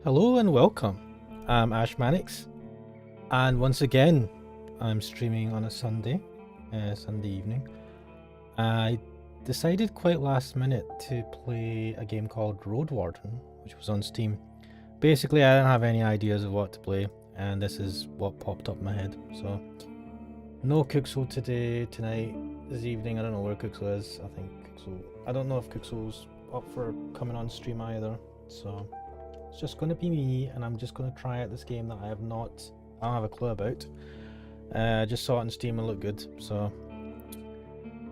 Hello and welcome. I'm Ash Mannix, and once again, I'm streaming on a Sunday evening. I decided quite last minute to play a game called Roadwarden, which was on Steam. Basically, I didn't have any ideas of what to play, and this is what popped up in my head. So, no Kuxel tonight, this evening. I don't know where Kuxel is. I don't know if Kuxel's up for coming on stream either. So. It's just going to be me, and I'm just going to try out this game that I don't have a clue about. I just saw it on Steam and looked good, so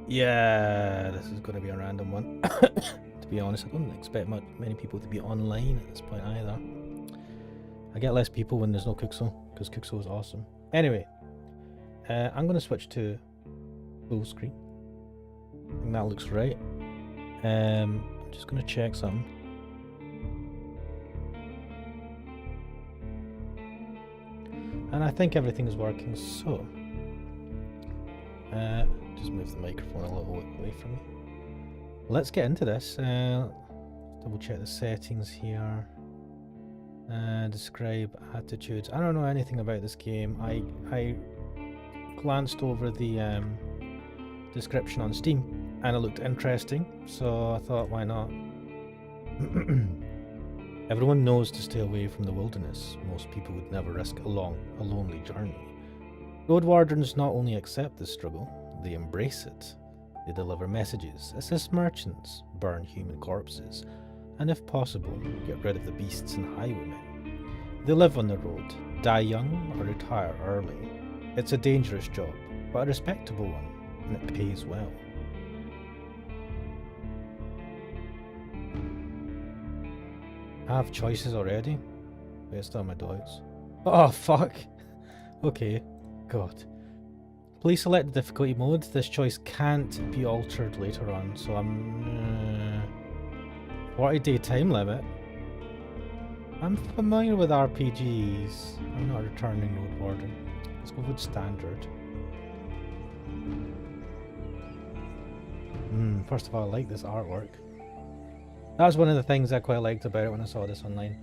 yeah, this is going to be a random one. To be honest, I don't expect many people to be online at this point either. I get less people when there's no Kuxel, because Kuxel is awesome. Anyway, I'm going to switch to full screen. I think that looks right. I'm just going to check something. And I think everything is working, so just move the microphone a little away from me. Let's get into this. Double check the settings here. Describe attitudes. I don't know anything about this game. I glanced over the description on Steam and it looked interesting, so I thought, why not? Everyone knows to stay away from the wilderness. Most people would never risk a lonely journey. Roadwardens not only accept this struggle, they embrace it. They deliver messages, assist merchants, burn human corpses, and if possible, get rid of the beasts and highwaymen. They live on the road, die young or retire early. It's a dangerous job, but a respectable one, and it pays well. I have choices already? Based on my doubts. Oh, fuck! Okay. God. Please select the difficulty mode. This choice can't be altered later on, so I'm... 40-day time limit? I'm familiar with RPGs. I'm not a returning Roadwarden. Let's go with standard. First of all, I like this artwork. That was one of the things I quite liked about it when I saw this online.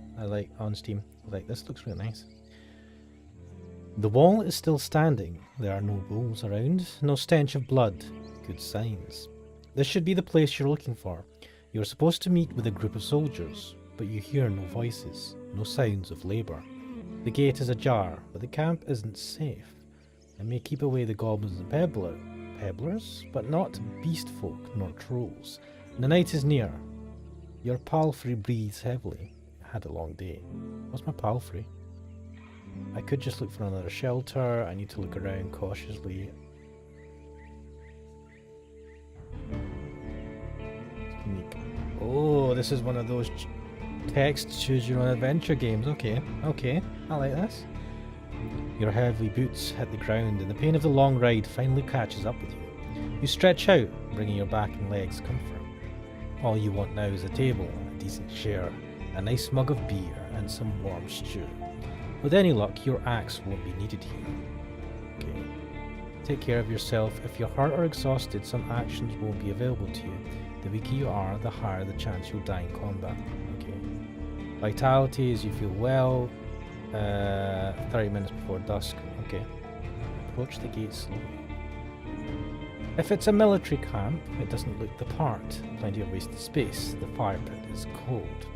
On Steam. I was like, this looks really nice. The wall is still standing. There are no bulls around, no stench of blood. Good signs. This should be the place you're looking for. You're supposed to meet with a group of soldiers, but you hear no voices, no sounds of labour. The gate is ajar, but the camp isn't safe. It may keep away the goblins and pebblers, but not beast folk nor trolls. The night is near. Your palfrey breathes heavily. I had a long day. What's my palfrey? I could just look for another shelter. I need to look around cautiously. Oh, this is one of those text choose your own adventure games. Okay, I like this. Your heavy boots hit the ground and the pain of the long ride finally catches up with you. You stretch out, bringing your back and legs comfort. All you want now is a table, a decent chair, a nice mug of beer, and some warm stew. With any luck, your axe won't be needed here. Okay. Take care of yourself. If you're hurt or exhausted, some actions won't be available to you. The weaker you are, the higher the chance you'll die in combat. Okay. Vitality is you feel well. 30 minutes before dusk. Okay. Approach the gate slowly. If it's a military camp, it doesn't look the part. Plenty of wasted space. The fire pit is cold.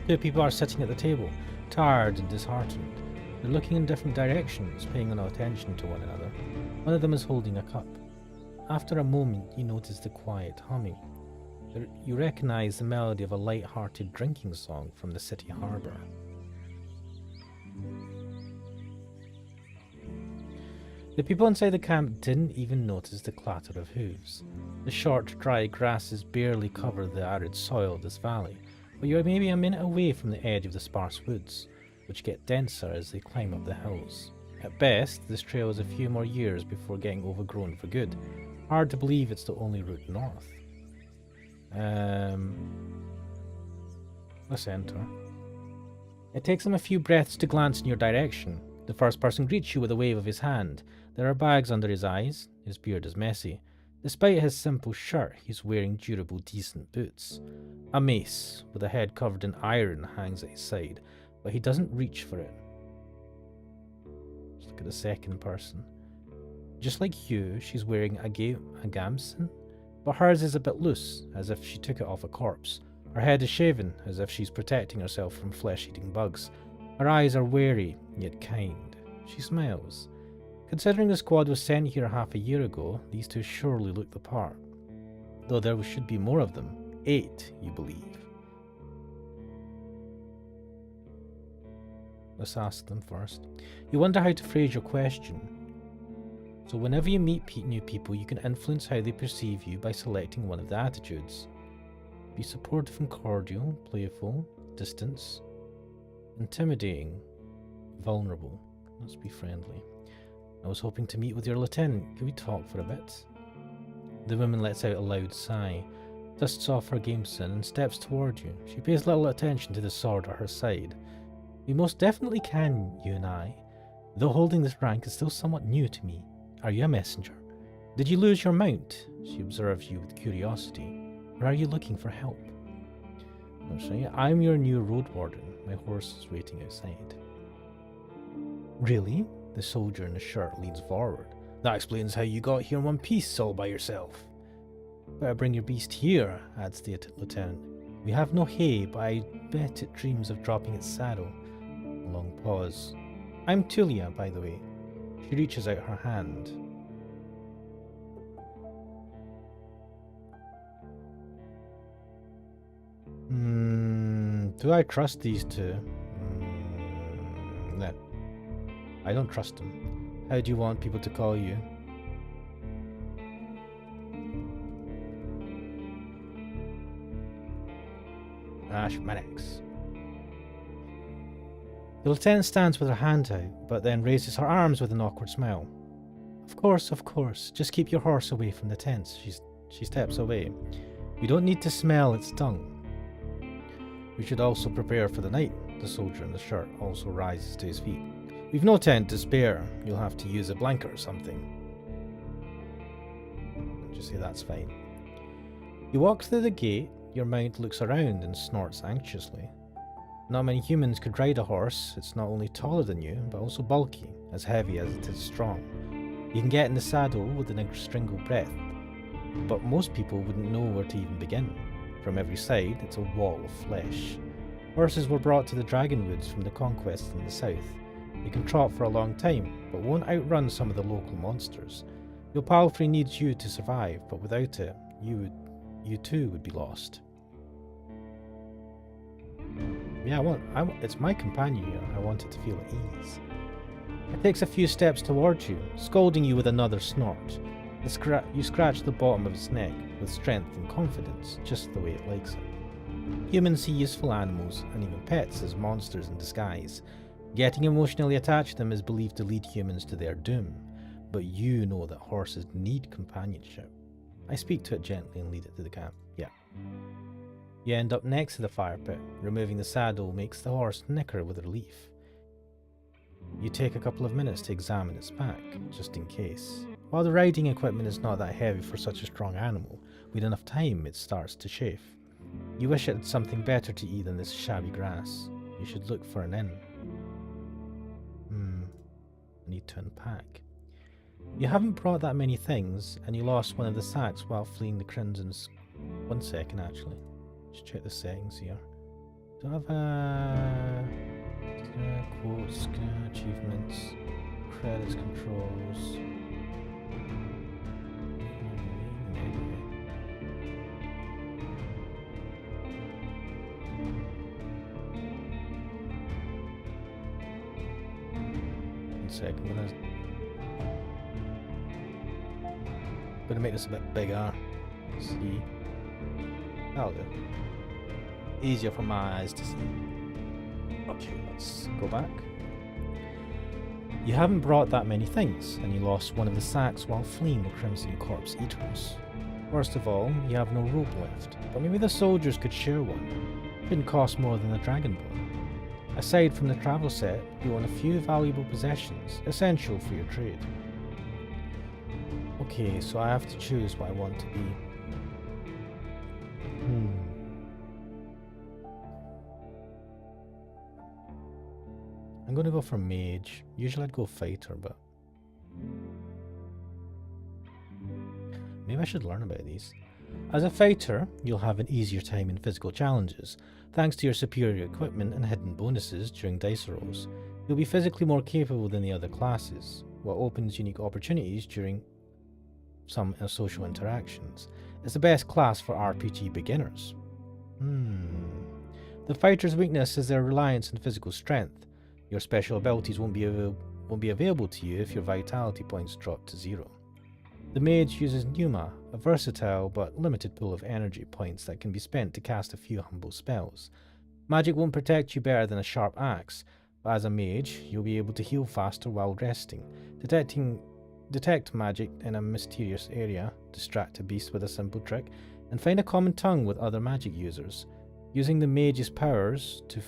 Two people are sitting at the table, tired and disheartened. They're looking in different directions, paying no attention to one another. One of them is holding a cup. After a moment, you notice the quiet humming. You recognize the melody of a light-hearted drinking song from the city harbour. The people inside the camp didn't even notice the clatter of hooves. The short, dry grasses barely cover the arid soil of this valley, but you're maybe a minute away from the edge of the sparse woods, which get denser as they climb up the hills. At best, this trail is a few more years before getting overgrown for good. Hard to believe it's the only route north. Let's enter. It takes him a few breaths to glance in your direction. The first person greets you with a wave of his hand. There are bags under his eyes. His beard is messy. Despite his simple shirt, he's wearing durable, decent boots. A mace, with a head covered in iron, hangs at his side. but he doesn't reach for it. Let's look at the second person. Just like you, she's wearing a gamson, but hers is a bit loose, as if she took it off a corpse. Her head is shaven, as if she's protecting herself from flesh-eating bugs. Her eyes are wary, yet kind. She smiles. Considering the squad was sent here half a year ago, these two surely look the part. Though there should be more of them. 8, you believe. Let's ask them first. You wonder how to phrase your question. So whenever you meet new people, you can influence how they perceive you by selecting one of the attitudes. Be supportive and cordial, playful, distance, intimidating, vulnerable. Let's be friendly. I was hoping to meet with your lieutenant. Can we talk for a bit? The woman lets out a loud sigh, dusts off her gamson and steps toward you. She pays little attention to the sword at her side. We most definitely can, you and I. Though holding this rank is still somewhat new to me. Are you a messenger? Did you lose your mount? She observes you with curiosity. Or are you looking for help? I'm your new Roadwarden. My horse is waiting outside. Really? The soldier in the shirt leans forward. That explains how you got here in one piece all by yourself. Better bring your beast here, adds the lieutenant. We have no hay, but I bet it dreams of dropping its saddle. A long pause. I'm Tulia, by the way. She reaches out her hand. Do I trust these two? No. I don't trust them. How do you want people to call you? Ashmanix. The lieutenant stands with her hand out, but then raises her arms with an awkward smile. Of course. Just keep your horse away from the tents. She steps away. We don't need to smell its dung. We should also prepare for the night. The soldier in the shirt also rises to his feet. We've no tent to spare. You'll have to use a blanket or something. Just say that's fine. You walk through the gate. Your mount looks around and snorts anxiously. Not many humans could ride a horse. It's not only taller than you, but also bulky, as heavy as it is strong. You can get in the saddle within a stringle breath, but most people wouldn't know where to even begin. From every side, it's a wall of flesh. Horses were brought to the Dragonwoods from the conquest in the south. They can trot for a long time, but won't outrun some of the local monsters. Your palfrey needs you to survive, but without it, you too would be lost. Yeah, it's my companion here. I want it to feel at ease. It takes a few steps towards you, scolding you with another snort. You scratch the bottom of its neck with strength and confidence, just the way it likes it. Humans see useful animals, and even pets, as monsters in disguise. Getting emotionally attached to them is believed to lead humans to their doom, but you know that horses need companionship. I speak to it gently and lead it to the camp. Yeah. You end up next to the fire pit. Removing the saddle makes the horse nicker with relief. You take a couple of minutes to examine its back, just in case. While the riding equipment is not that heavy for such a strong animal, with enough time it starts to chafe. You wish it had something better to eat than this shabby grass. You should look for an inn. I need to unpack. You haven't brought that many things, and you lost one of the sacks while fleeing the Crimson's. 1 second, actually. Just check the settings here. Do I have quotes, achievements, credits, controls? I'm gonna make this a bit bigger. Let's see. That'll do. Easier for my eyes to see. Okay, let's go back. You haven't brought that many things, and you lost one of the sacks while fleeing the Crimson Corpse Eaters. Worst of all, you have no rope left, but maybe the soldiers could share one. It didn't cost more than a dragonborn. Aside from the travel set, you own a few valuable possessions, essential for your trade. Okay, so I have to choose what I want to be. I'm going to go for mage. Usually I'd go fighter, but maybe I should learn about these. As a fighter, you'll have an easier time in physical challenges, thanks to your superior equipment and hidden bonuses during dice rolls. You'll be physically more capable than the other classes, what opens unique opportunities during some social interactions. It's the best class for RPG beginners. The fighter's weakness is their reliance on physical strength. Your special abilities won't be available to you if your vitality points drop to 0. The mage uses Pneuma, a versatile but limited pool of energy points that can be spent to cast a few humble spells. Magic won't protect you better than a sharp axe, but as a mage, you'll be able to heal faster while resting. Detect magic in a mysterious area, distract a beast with a simple trick, and find a common tongue with other magic users. Using the mage's powers too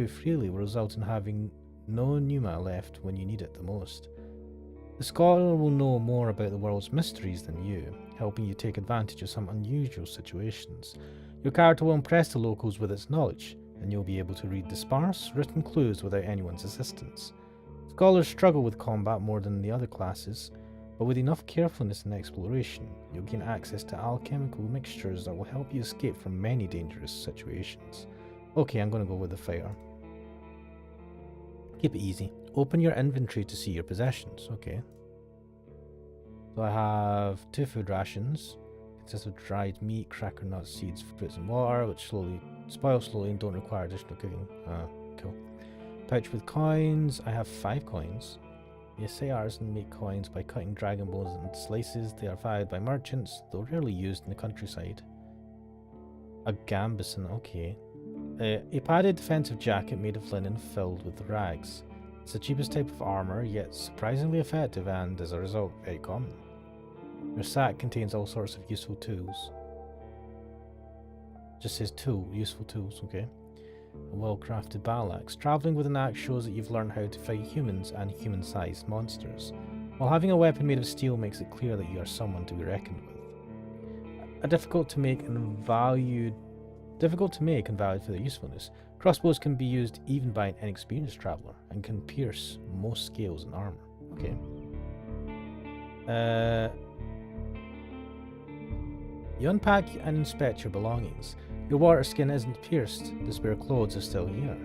freely will result in having no Pneuma left when you need it the most. The scholar will know more about the world's mysteries than you, helping you take advantage of some unusual situations. Your character will impress the locals with its knowledge, and you'll be able to read the sparse, written clues without anyone's assistance. Scholars struggle with combat more than the other classes, but with enough carefulness and exploration, you'll gain access to alchemical mixtures that will help you escape from many dangerous situations. Okay, I'm going to go with the fighter. Keep it easy. Open your inventory to see your possessions. Okay. So I have 2 food rations. Consists of dried meat, cracker nuts, seeds, fruits and water, which spoil slowly and don't require additional cooking. Cool. Pouch with coins. I have 5 coins. The Assay artisan make coins by cutting dragon bones into slices. They are valued by merchants, though rarely used in the countryside. A gambeson. Okay. A padded defensive jacket made of linen filled with rags. It's the cheapest type of armor, yet surprisingly effective and, as a result, very common. Your sack contains all sorts of useful tools. Just says useful tools, okay. A well-crafted battle axe. Travelling with an axe shows that you've learned how to fight humans and human-sized monsters, while having a weapon made of steel makes it clear that you are someone to be reckoned with. Difficult to make and valued for their usefulness. Crossbows can be used even by an inexperienced traveller and can pierce most scales and armour. Okay. You unpack and inspect your belongings. Your water skin isn't pierced, the spare clothes are still here.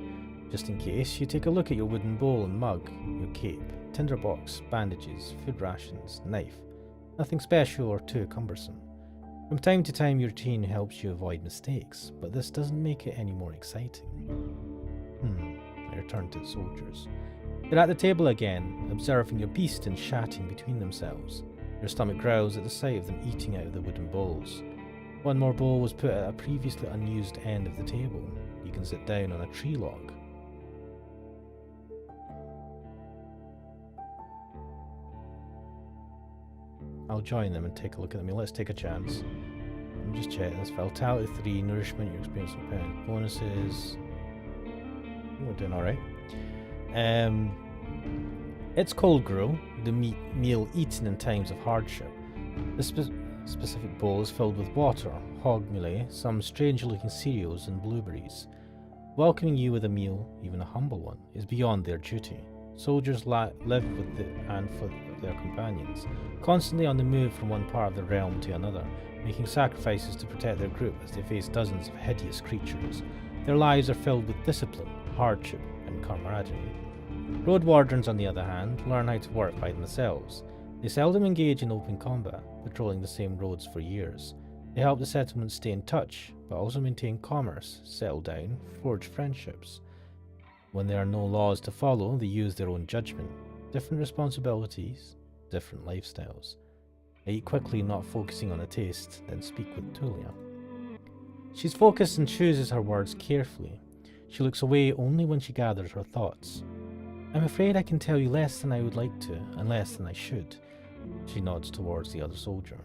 Just in case, you take a look at your wooden bowl and mug, your cape, tinderbox, bandages, food rations, knife. Nothing special or too cumbersome. From time to time, your routine helps you avoid mistakes, but this doesn't make it any more exciting. I return to the soldiers. They're at the table again, observing your beast and chatting between themselves. Your stomach growls at the sight of them eating out of the wooden bowls. One more bowl was put at a previously unused end of the table. You can sit down on a tree log. I'll join them and take a look at them. Let's take a chance. I'm just checking this. Vitality 3, nourishment, your experience and pound bonuses. We're doing alright. It's cold grill, the meal eaten in times of hardship. This specific bowl is filled with water, hog mealy, some strange looking cereals and blueberries. Welcoming you with a meal, even a humble one, is beyond their duty. Soldiers live with and for their companions, constantly on the move from one part of the realm to another, making sacrifices to protect their group as they face dozens of hideous creatures. Their lives are filled with discipline, hardship, and camaraderie. Roadwardens, on the other hand, learn how to work by themselves. They seldom engage in open combat, patrolling the same roads for years. They help the settlement stay in touch, but also maintain commerce, settle down, forge friendships. When there are no laws to follow, they use their own judgment. Different responsibilities, different lifestyles. I eat quickly, not focusing on a taste, then speak with Tulia. She's focused and chooses her words carefully. She looks away only when she gathers her thoughts. I'm afraid I can tell you less than I would like to, and less than I should. She nods towards the other soldier.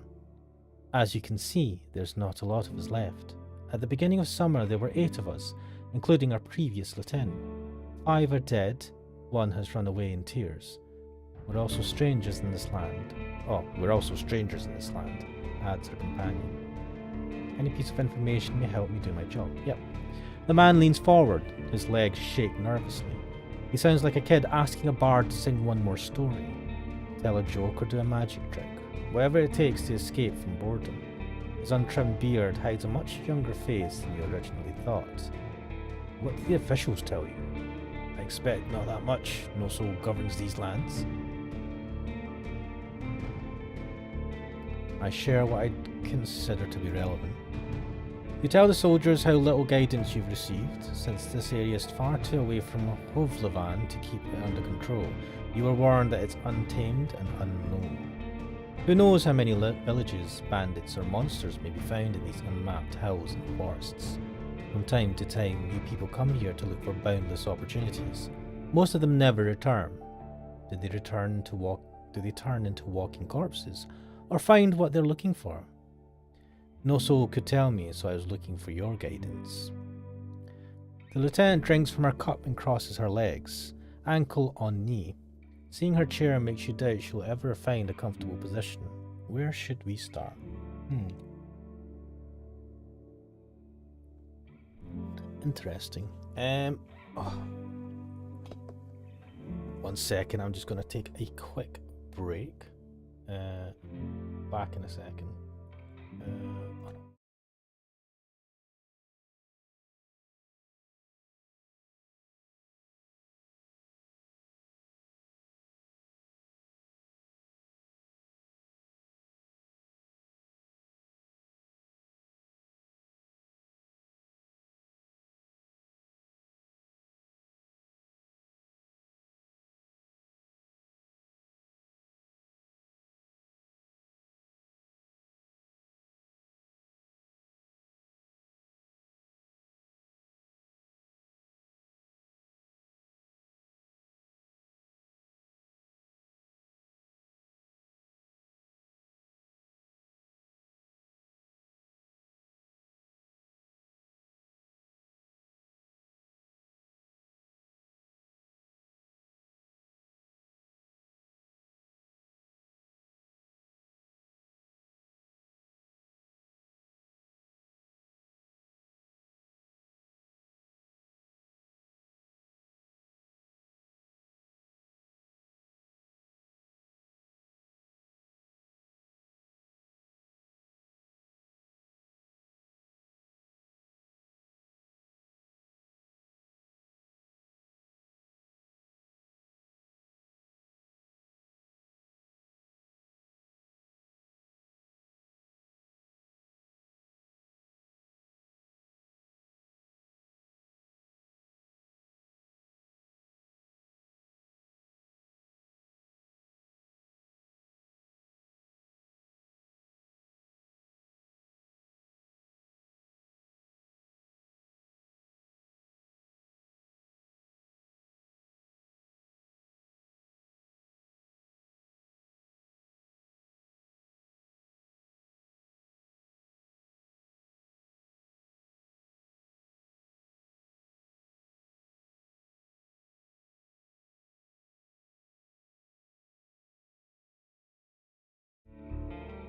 As you can see, there's not a lot of us left. At the beginning of summer there were 8 of us, including our previous lieutenant. 5 are dead, 1 has run away in tears. We're also strangers in this land. Adds her companion. Any piece of information may help me do my job. Yep. The man leans forward, his legs shake nervously. He sounds like a kid asking a bard to sing one more story, tell a joke or do a magic trick, whatever it takes to escape from boredom. His untrimmed beard hides a much younger face than you originally thought. What did the officials tell you? I expect not that much. No soul governs these lands. I share what I consider to be relevant. You tell the soldiers how little guidance you've received, since this area is far too away from Hovlevan to keep it under control. You were warned that it's untamed and unknown. Who knows how many villages, bandits, or monsters may be found in these unmapped hills and forests. From time to time, new people come here to look for boundless opportunities. Most of them never return. Do they turn into walking corpses, or find what they're looking for? No soul could tell me, so I was looking for your guidance. The lieutenant drinks from her cup and crosses her legs, ankle on knee. Seeing her chair makes you doubt she'll ever find a comfortable position. Where should we start? Interesting. 1 second, I'm just going to take a quick break. Back in a second.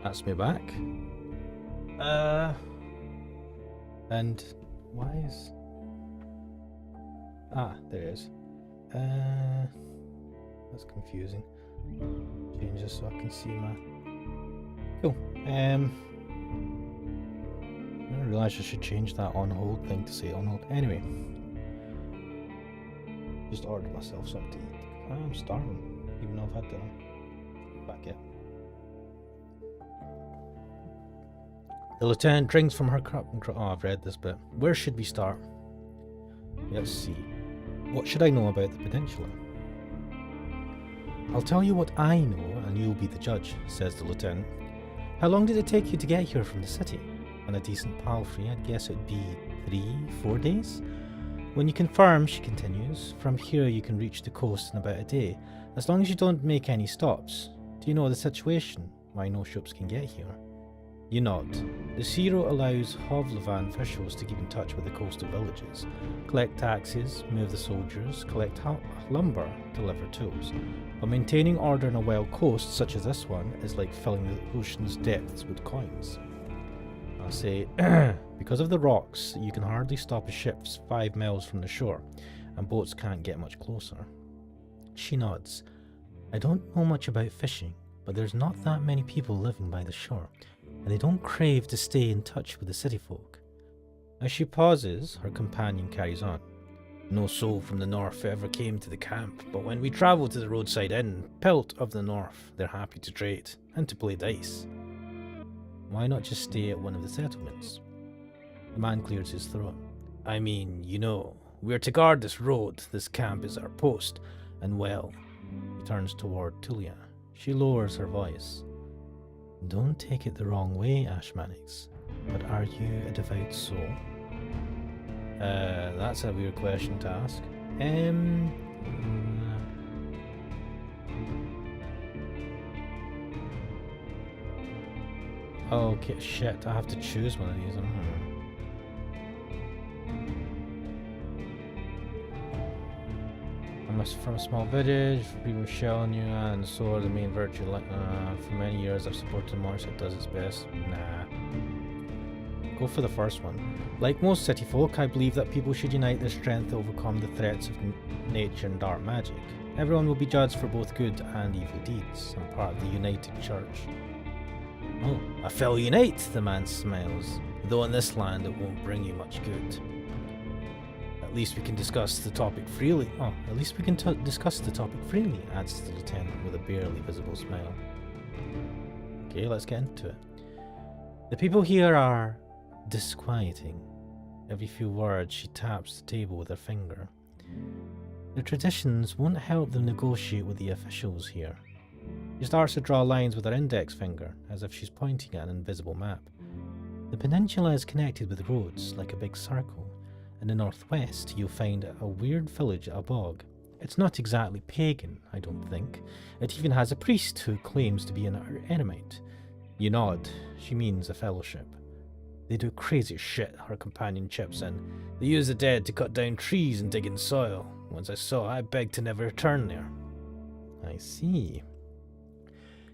That's me back. And why is... there it is. That's confusing. Change this so I can see my... Cool. I didn't realise I should change that on hold thing to say on hold. Anyway. Just ordered myself something to eat. I'm starving, even though I've had dinner. Back yet. The lieutenant drinks from her cup and I've read this bit. Where should we start? Let's see. What should I know about the peninsula? I'll tell you what I know and you'll be the judge, says the lieutenant. How long did it take you to get here from the city? On a decent palfrey, I'd guess it'd be 3-4 days. When you confirm, she continues, from here you can reach the coast in about a day, as long as you don't make any stops. Do you know the situation? Why no ships can get here? You nod. The Zero allows Hovlevan officials to keep in touch with the coastal villages, collect taxes, move the soldiers, collect lumber, deliver tools. But maintaining order on a wild coast such as this one is like filling the ocean's depths with coins. I'll say, because of the rocks, you can hardly stop a ship 5 miles from the shore, and boats can't get much closer. She nods. I don't know much about fishing, but there's not that many people living by the shore, and they don't crave to stay in touch with the city folk. As she pauses, her companion carries on. No soul from the north ever came to the camp, but when we travel to the roadside inn, Pilt of the North, they're happy to trade and to play dice. Why not just stay at one of the settlements? The man clears his throat. I mean, you know, we're to guard this road, this camp is our post, and well, he turns toward Tulia. She lowers her voice. Don't take it the wrong way, Ashmanix, but are you a devout soul? That's a weird question to ask. Okay, shit, I have to choose one of these. I'm from a small village, people shelling you, and so are the main virtue. For many years I've supported a monarch that does its best. Nah. Go for the first one. Like most city folk, I believe that people should unite their strength to overcome the threats of nature and dark magic. Everyone will be judged for both good and evil deeds. I'm part of the United Church. Oh, a fellow unite, the man smiles. Though in this land it won't bring you much good. At least we can discuss the topic freely. Oh, at least we can discuss the topic freely, adds the lieutenant with a barely visible smile. Okay, let's get into it. The people here are disquieting. Every few words she taps the table with her finger. The traditions won't help them negotiate with the officials here. She starts to draw lines with her index finger, as if she's pointing at an invisible map. The peninsula is connected with roads, like a big circle. In the northwest, you'll find a weird village at a bog. It's not exactly pagan, I don't think. It even has a priest who claims to be an eremite. You nod. She means a fellowship. They do crazy shit, her companion chips in. They use the dead to cut down trees and dig in soil. Once I saw, I begged to never return there. I see.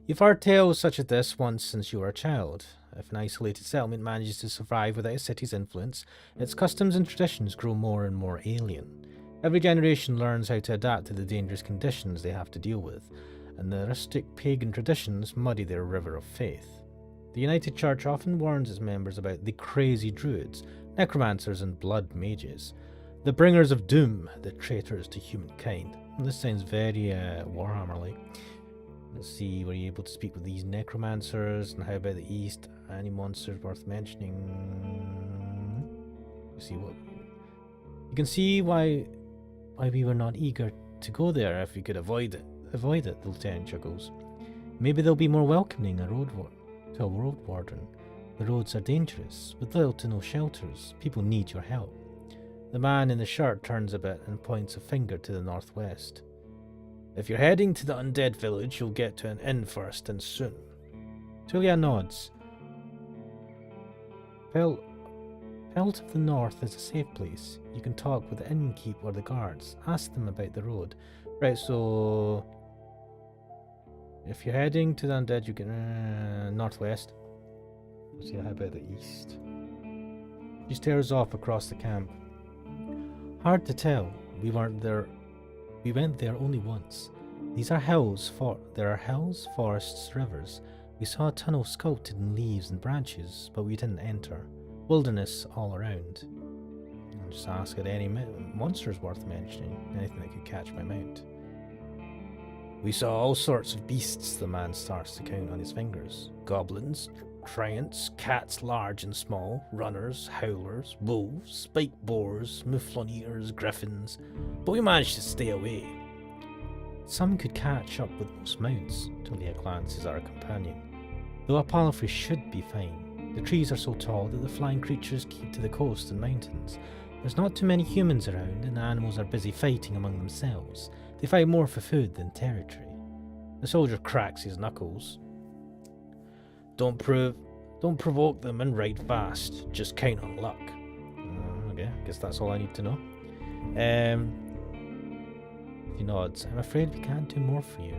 You've heard tales such as this once since you were a child. If an isolated settlement manages to survive without a city's influence, its customs and traditions grow more and more alien. Every generation learns how to adapt to the dangerous conditions they have to deal with, and the rustic pagan traditions muddy their river of faith. The United Church often warns its members about the crazy druids, necromancers and blood mages, the bringers of doom, the traitors to humankind. This sounds very Warhammer-like. Let's see, were you able to speak with these necromancers, and how about the east? Any monsters worth mentioning? Let's see what you can see why we were not eager to go there if we could avoid it. The lieutenant chuckles. Maybe they'll be more welcoming to a Roadwarden. The roads are dangerous, with little to no shelters. People need your help. The man in the shirt turns a bit and points a finger to the northwest. If you're heading to the undead village, you'll get to an inn first, and soon. Tulia nods. Pilt of the North is a safe place. You can talk with the innkeep or the guards. Ask them about the road. Right, so if you're heading to the undead, you can northwest. Let's see, how about the east? She stares off across the camp. Hard to tell. We went there only once. There are hills, forests, rivers. We saw a tunnel sculpted in leaves and branches, but we didn't enter. Wilderness all around. I'll just ask if any monsters worth mentioning. Anything that could catch my mount. We saw all sorts of beasts, the man starts to count on his fingers. Goblins, giants, cats large and small, runners, howlers, wolves, spiked boars, mouflon eaters, griffins. But we managed to stay away. Some could catch up with most mounts, Tulia glances at her companion. Though a palfrey should be fine. The trees are so tall that the flying creatures keep to the coast and mountains. There's not too many humans around, and the animals are busy fighting among themselves. They fight more for food than territory. The soldier cracks his knuckles. Don't provoke them and ride fast. Just count on luck. Okay, I guess that's all I need to know. He nods. I'm afraid we can't do more for you.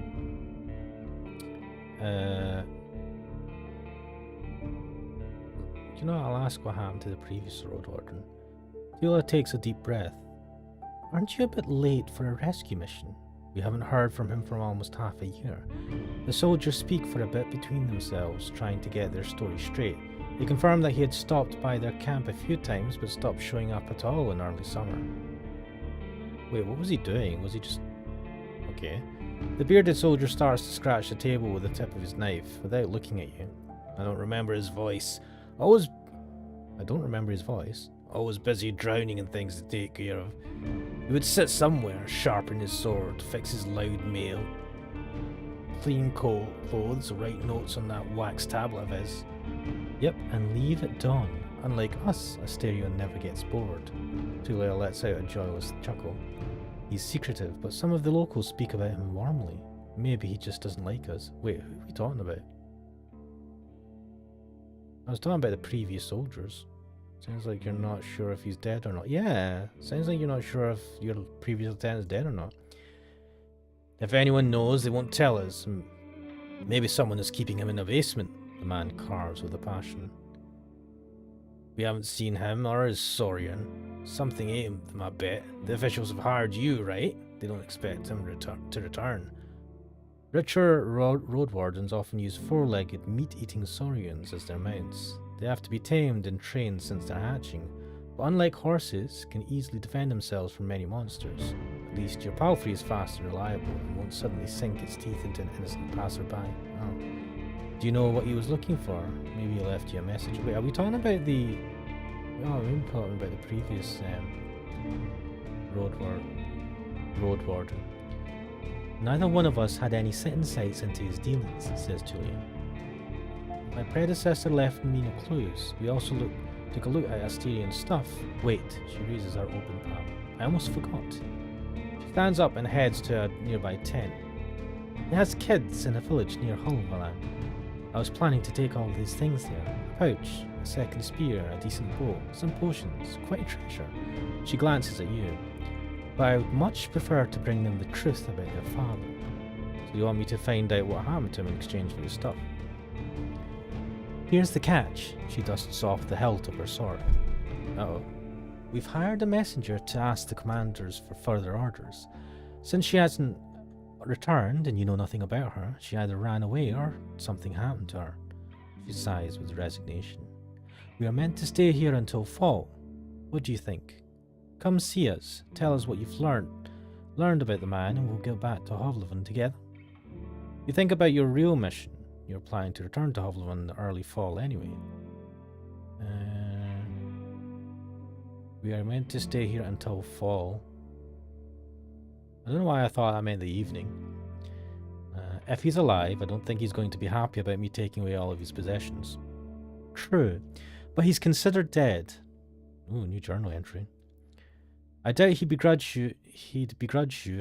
I'll ask what happened to the previous Roadwarden. Tula takes a deep breath. Aren't you a bit late for a rescue mission? We haven't heard from him for almost half a year. The soldiers speak for a bit between themselves, trying to get their story straight. They confirmed that he had stopped by their camp a few times, but stopped showing up at all in early summer. Wait, what was he doing? Was he just... Okay. The bearded soldier starts to scratch the table with the tip of his knife, without looking at you. I don't remember his voice. Always busy drowning in things to take care of. He would sit somewhere, sharpen his sword, fix his loud mail, clean clothes, write notes on that wax tablet of his. Yep, and leave at dawn. Unlike us, Asterion never gets bored. Tulia lets out a joyless chuckle. He's secretive, but some of the locals speak about him warmly. Maybe he just doesn't like us. Wait, who are we talking about? I was talking about the previous soldiers. Sounds like you're not sure if he's dead or not. Yeah, sounds like you're not sure if your previous lieutenant is dead or not. If anyone knows, they won't tell us. Maybe someone is keeping him in the basement, the man carves with a passion. We haven't seen him or his Saurian. Something ate him, I bet. The officials have hired you, right? They don't expect him to return. Richer roadwardens often use four-legged, meat-eating Saurians as their mounts. They have to be tamed and trained since they're hatching, but unlike horses, can easily defend themselves from many monsters. At least your palfrey is fast and reliable and won't suddenly sink its teeth into an innocent passerby. Oh. Do you know what he was looking for? Maybe he left you a message. Wait, are we talking about the... Oh, maybe we're talking about the previous Roadwarden. Neither one of us had any insights into his dealings, says Julia. My predecessor left me no clues. We also took a look at Asterian's stuff. Wait, she raises her open palm. I almost forgot. She stands up and heads to a nearby tent. It has kids in a village near Hulvalan. I was planning to take all these things there. A pouch, a second spear, a decent bow, some potions, quite a treasure. She glances at you. But I would much prefer to bring them the truth about their father. So you want me to find out what happened to him in exchange for the stuff? Here's the catch. She dusts off the hilt of her sword. Uh-oh. We've hired a messenger to ask the commanders for further orders. Since she hasn't returned and you know nothing about her, she either ran away or something happened to her. She sighs with resignation. We are meant to stay here until fall. What do you think? Come see us. Tell us what you've learned about the man, and we'll get back to Hovleven together. You think about your real mission. You're planning to return to Hovleven in the early fall anyway. We are meant to stay here until fall. I don't know why I thought that meant the evening. If he's alive, I don't think he's going to be happy about me taking away all of his possessions. True, but he's considered dead. Ooh, new journal entry. I doubt he'd begrudge you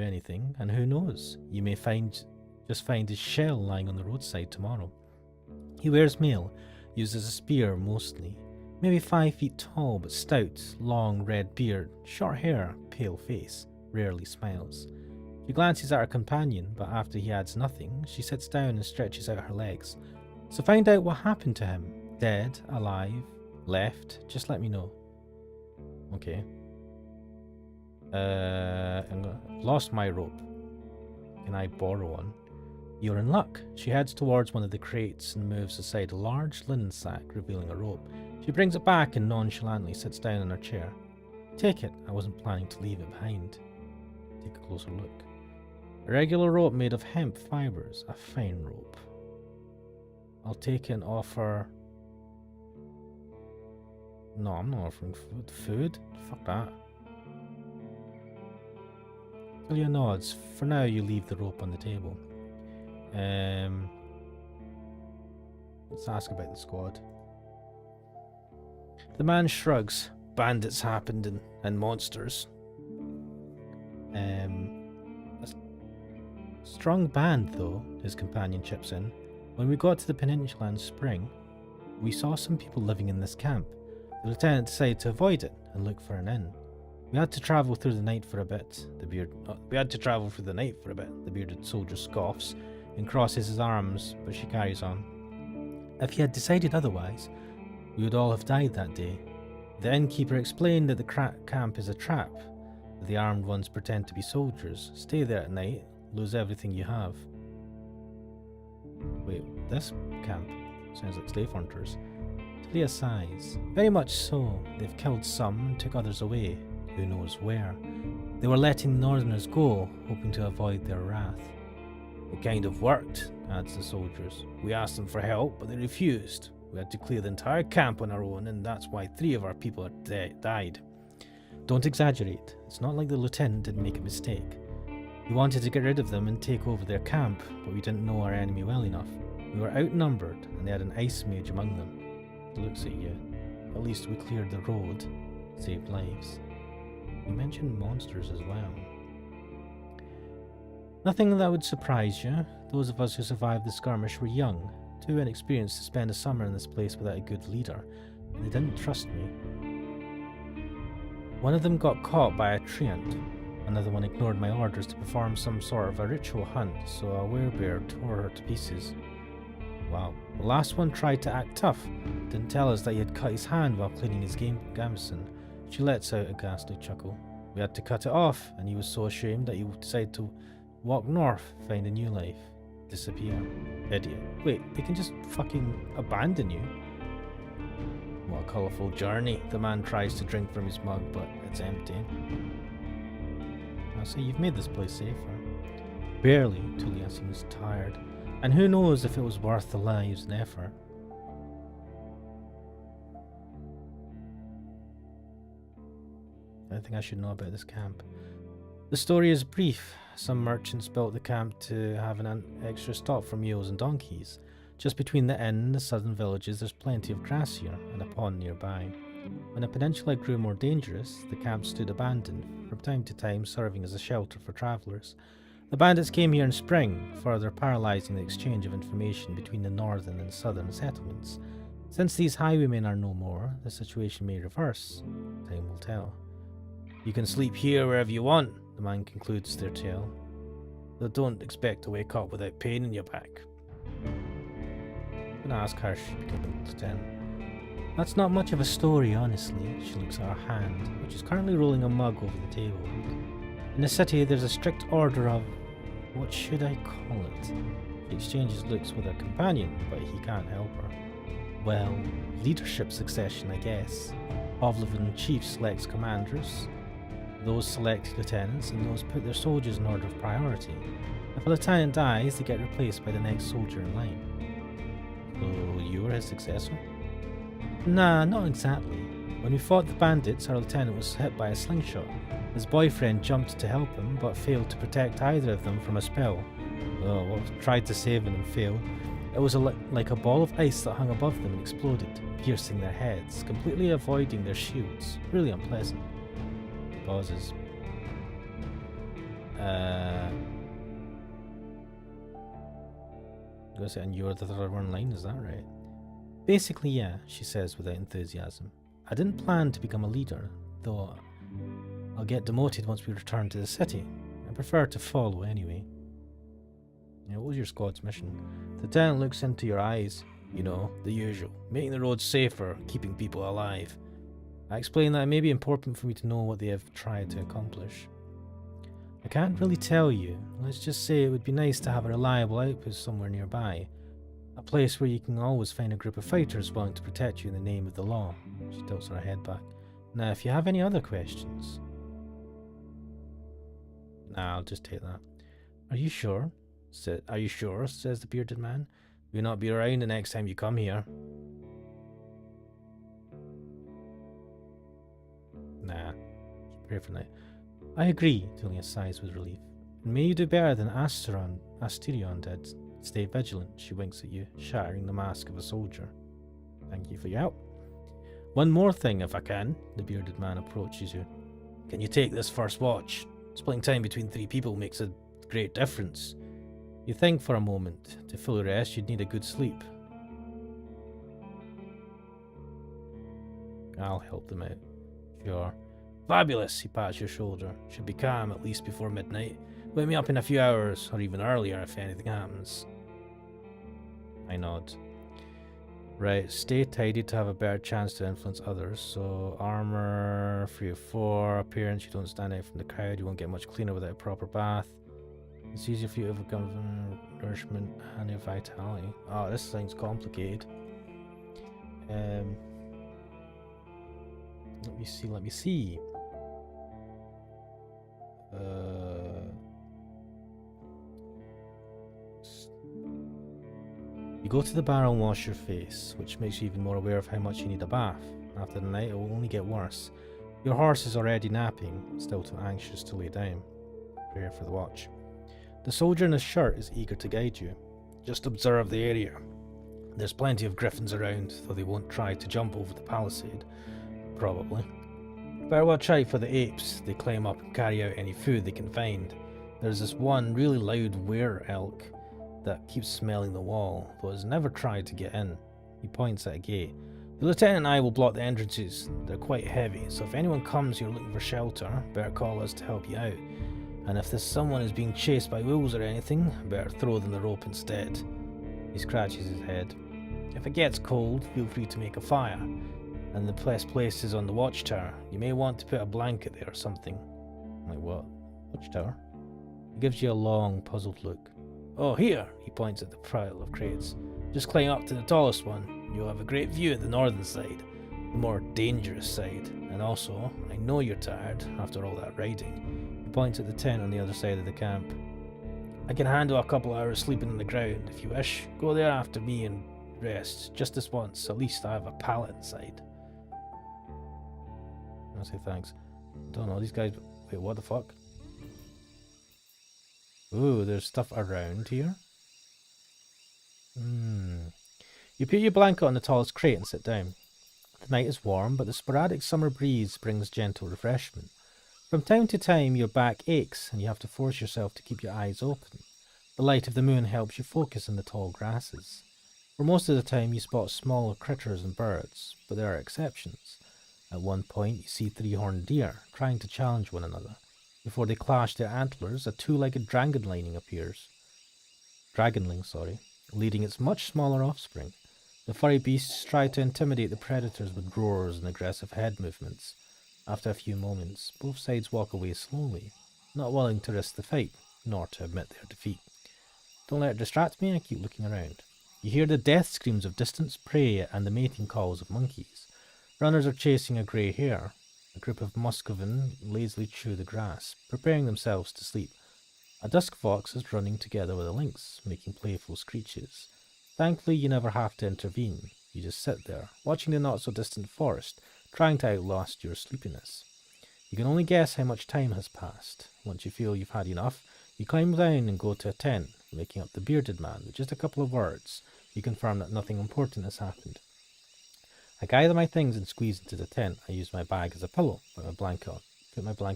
anything, and who knows, you may just find his shell lying on the roadside tomorrow. He wears mail, uses a spear mostly, maybe 5 feet tall but stout, long red beard, short hair, pale face, rarely smiles. She glances at her companion, but after he adds nothing, she sits down and stretches out her legs. So find out what happened to him. Dead, alive, left, just let me know. Okay. Lost my rope. Can I borrow one? You're in luck. She heads towards one of the crates and moves aside a large linen sack, revealing a rope. She brings it back and nonchalantly sits down in her chair. Take it. I wasn't planning to leave it behind. Take a closer look. A regular rope made of hemp fibers. A fine rope. I'll take it and offer... No, I'm not offering food. Food? Fuck that. Julia nods. For now, you leave the rope on the table. Let's ask about the squad. The man shrugs. Bandits happened and monsters. A strong band, though, his companion chips in. When we got to the peninsula in spring, we saw some people living in this camp. The lieutenant decided to avoid it and look for an inn. We had to travel through the night for a bit. The bearded soldier scoffs and crosses his arms, but she carries on. If he had decided otherwise, we would all have died that day. The innkeeper explained that the camp is a trap. The armed ones pretend to be soldiers, stay there at night, lose everything you have. Wait, this camp sounds like slave hunters. Talia sighs. Very much so. They've killed some and took others away. Who knows where? They were letting the northerners go, hoping to avoid their wrath. It kind of worked, adds the soldiers. We asked them for help, but they refused. We had to clear the entire camp on our own, and that's why 3 of our people died. Don't exaggerate. It's not like the lieutenant didn't make a mistake. He wanted to get rid of them and take over their camp, but we didn't know our enemy well enough. We were outnumbered, and they had an ice mage among them. He looks at you. At least we cleared the road, saved lives. You mentioned monsters as well. Nothing that would surprise you. Those of us who survived the skirmish were young, too inexperienced to spend a summer in this place without a good leader, and they didn't trust me. One of them got caught by a treant. Another one ignored my orders to perform some sort of a ritual hunt, so a werebear tore her to pieces. Wow. The last one tried to act tough, didn't tell us that he had cut his hand while cleaning his gamson. She lets out a ghastly chuckle. We had to cut it off, and he was so ashamed that he decided to walk north, find a new life, disappear. Idiot. Wait, they can just fucking abandon you? What a colourful journey. The man tries to drink from his mug, but it's empty. I'll say you've made this place safer. Barely. Tulia seems tired. And who knows if it was worth the lives and effort. Anything I should know about this camp? The story is brief. Some merchants built the camp to have an extra stop for mules and donkeys. Just between the inn and the southern villages there's plenty of grass here, and a pond nearby. When the peninsula grew more dangerous, the camp stood abandoned, from time to time serving as a shelter for travellers. The bandits came here in spring, further paralysing the exchange of information between the northern and southern settlements. Since these highwaymen are no more, the situation may reverse. Time will tell. You can sleep here wherever you want, the man concludes their tale. Though don't expect to wake up without pain in your back. I'm gonna ask her if she became lieutenant. That's not much of a story, honestly. She looks at her hand, which is currently rolling a mug over the table. In the city, there's a strict order of... what should I call it? She exchanges looks with her companion, but he can't help her. Well, leadership succession, I guess. Ovlovan chief selects commanders, those select lieutenants, and those put their soldiers in order of priority. If a lieutenant dies, they get replaced by the next soldier in line. So you were his successor? Nah, not exactly. When we fought the bandits, our lieutenant was hit by a slingshot. His boyfriend jumped to help him, but failed to protect either of them from a spell. Oh, well, tried to save them and failed. It was like a ball of ice that hung above them and exploded, piercing their heads, completely avoiding their shields. Really unpleasant. Pauses. And you're the third one in line, is that right? Basically, yeah, she says without enthusiasm. I didn't plan to become a leader, though I'll get demoted once we return to the city. I prefer to follow anyway. What was your squad's mission? The lieutenant looks into your eyes. You know, the usual. Making the roads safer, keeping people alive. I explain that it may be important for me to know what they have tried to accomplish. I can't really tell you. Let's just say it would be nice to have a reliable outpost somewhere nearby. A place where you can always find a group of fighters willing to protect you in the name of the law. She tilts her head back. Now, if you have any other questions... Nah, I'll just take that. Are you sure? Are you sure? Says the bearded man. We'll not be around the next time you come here. Nah. Pray for night. I agree, Tulia sighs with relief. And may you do better than Asterion did. Stay vigilant, she winks at you, shattering the mask of a soldier. Thank you for your help. One more thing, if I can. The bearded man approaches you. Can you take this first watch? Splitting time between 3 people makes a great difference. You think for a moment. To fully rest, you'd need a good sleep. I'll help them out. Sure. Fabulous, he pats your shoulder. Should be calm at least before midnight. Wake me up in a few hours, or even earlier if anything happens. I nod. Right, stay tidy to have a better chance to influence others. So armor, 3 of 4, appearance, you don't stand out from the crowd, you won't get much cleaner without a proper bath. It's easier for you to overcome nourishment and your vitality. Oh, this sounds complicated. Let me see. You go to the barrel and wash your face, which makes you even more aware of how much you need a bath. After the night, it will only get worse. Your horse is already napping, still too anxious to lay down. Prepare for the watch. The soldier in his shirt is eager to guide you. Just observe the area. There's plenty of griffins around, though they won't try to jump over the palisade. Probably. Better watch out for the apes. They climb up and carry out any food they can find. There's this one really loud were-elk that keeps smelling the wall, though has never tried to get in. He points at a gate. The lieutenant and I will block the entrances. They're quite heavy, so if anyone comes here looking for shelter, better call us to help you out. And if this someone is being chased by wolves or anything, better throw them the rope instead. He scratches his head. If it gets cold, feel free to make a fire. And the best place is on the watchtower. You may want to put a blanket there or something. Like what? Watchtower? He gives you a long, puzzled look. Oh, here! He points at the pile of crates. Just climb up to the tallest one. You'll have a great view at the northern side, the more dangerous side. And also, I know you're tired after all that riding. He points at the tent on the other side of the camp. I can handle a couple hours sleeping on the ground. If you wish, go there after me and rest. Just this once, at least I have a pallet inside. I'll say thanks. Don't know, these guys... Wait, what the fuck? Ooh, there's stuff around here. You put your blanket on the tallest crate and sit down. The night is warm, but the sporadic summer breeze brings gentle refreshment. From time to time, your back aches, and you have to force yourself to keep your eyes open. The light of the moon helps you focus on the tall grasses. For most of the time, you spot smaller critters and birds, but there are exceptions. At one point, you see 3-horned deer trying to challenge one another. Before they clash their antlers, a 2-legged dragonling appears. Leading its much smaller offspring. The furry beasts try to intimidate the predators with roars and aggressive head movements. After a few moments, both sides walk away slowly, not willing to risk the fight, nor to admit their defeat. Don't let it distract me, I keep looking around. You hear the death screams of distant prey and the mating calls of monkeys. Runners are chasing a grey hare. A group of Muscovan lazily chew the grass, preparing themselves to sleep. A dusk fox is running together with a lynx, making playful screeches. Thankfully, you never have to intervene. You just sit there, watching the not-so-distant forest, trying to outlast your sleepiness. You can only guess how much time has passed. Once you feel you've had enough, you climb down and go to a tent, waking up the bearded man with just a couple of words. You confirm that nothing important has happened. I gather my things and squeeze into the tent. I use my bag as a pillow, put my blanket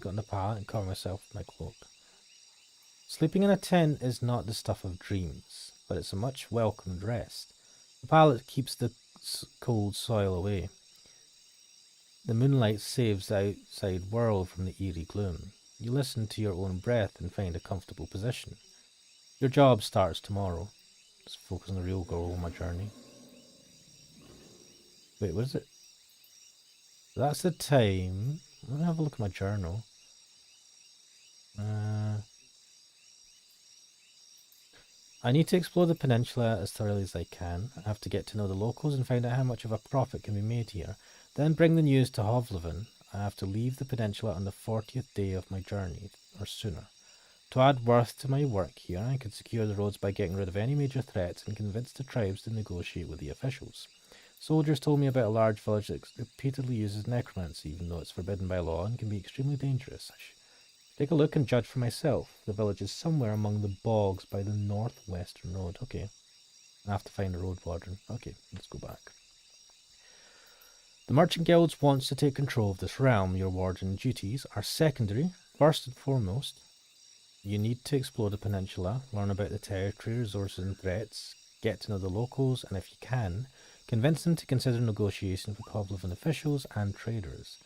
on the pallet and cover myself with my cloak. Sleeping in a tent is not the stuff of dreams, but it's a much welcomed rest. The pallet keeps the cold soil away. The moonlight saves the outside world from the eerie gloom. You listen to your own breath and find a comfortable position. Your job starts tomorrow. Just focus on the real goal of my journey. Wait, what is it? That's the time. Let me have a look at my journal. I need to explore the peninsula as thoroughly as I can. I have to get to know the locals and find out how much of a profit can be made here. Then bring the news to Hovleven. I have to leave the peninsula on the 40th day of my journey, or sooner. To add worth to my work here, I could secure the roads by getting rid of any major threats and convince the tribes to negotiate with the officials. Soldiers told me about a large village that repeatedly uses necromancy, even though it's forbidden by law and can be extremely dangerous. I should take a look and judge for myself. The village is somewhere among the bogs by the northwestern road. Okay. I have to find a Roadwarden. Okay, let's go back. The Merchant Guilds wants to take control of this realm. Your warden duties are secondary. First and foremost, you need to explore the peninsula, learn about the territory, resources and threats, get to know the locals, and if you can, convince them to consider negotiations with Hovleven officials and traders.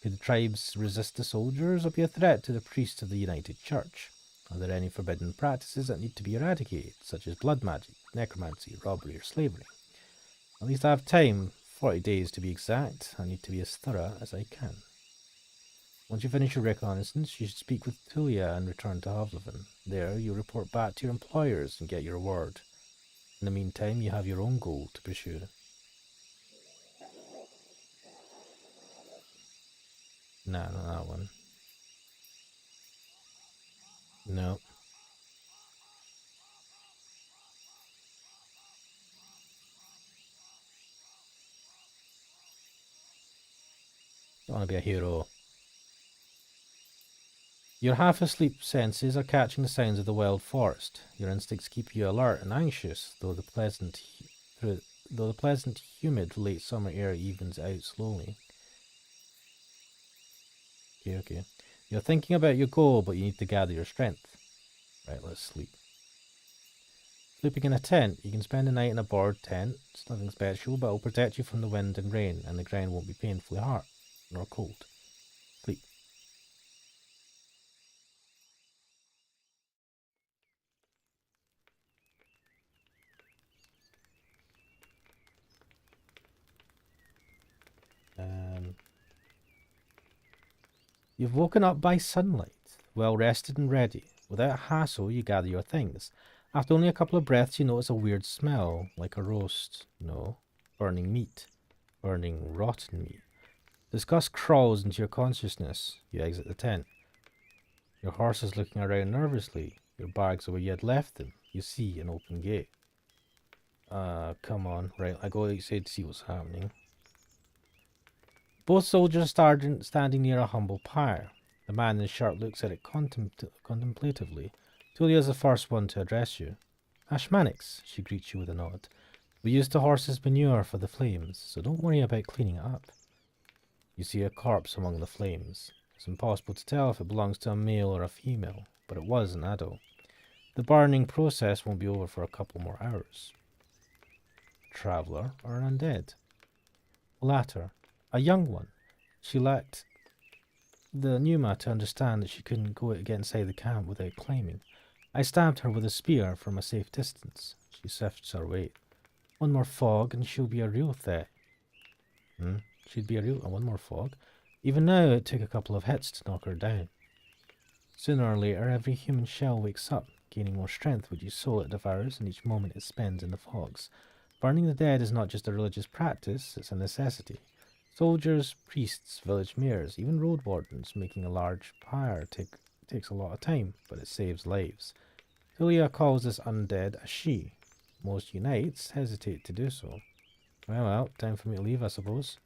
Could the tribes resist the soldiers or be a threat to the priests of the United Church? Are there any forbidden practices that need to be eradicated, such as blood magic, necromancy, robbery, or slavery? At least I have time, 40 days to be exact. I need to be as thorough as I can. Once you finish your reconnaissance, you should speak with Tulia and return to Hovleven. There, you report back to your employers and get your reward. In the meantime, you have your own goal to pursue. Nah, not that one. No. Don't want to be a hero. Your half-asleep senses are catching the sounds of the wild forest. Your instincts keep you alert and anxious, though the pleasant, humid late summer air evens out slowly. Okay. You're thinking about your goal, but you need to gather your strength. Right, let's sleep. Sleeping in a tent. You can spend the night in a board tent. It's nothing special, but it'll protect you from the wind and rain, and the ground won't be painfully hard nor cold. Sleep. You've woken up by sunlight, well rested and ready. Without hassle, you gather your things. After only a couple of breaths, you notice a weird smell, like a roast. No, burning meat. Burning rotten meat. Disgust crawls into your consciousness. You exit the tent. Your horse is looking around nervously. Your bags are where you had left them. You see an open gate. Come on. Right, I go outside to see what's happening. Both soldiers are standing near a humble pyre. The man in the shirt looks at it contemplatively. Tulia is the first one to address you. Ashmanix, she greets you with a nod. We used the horse's manure for the flames, so don't worry about cleaning it up. You see a corpse among the flames. It's impossible to tell if it belongs to a male or a female, but it was an adult. The burning process won't be over for a couple more hours. A traveller or an undead? The latter. A young one. She lacked the pneuma to understand that she couldn't get inside the camp without climbing. I stabbed her with a spear from a safe distance. She sifts her weight. One more fog and she'll be a real threat. She'd be one more fog. Even now it took a couple of hits to knock her down. Sooner or later every human shell wakes up, gaining more strength with each soul it devours and each moment it spends in the fogs. Burning the dead is not just a religious practice, it's a necessity. Soldiers, priests, village mayors, even road wardens making a large pyre takes a lot of time, but it saves lives. Julia calls this undead a she. Most unites hesitate to do so. Well, time for me to leave, I suppose.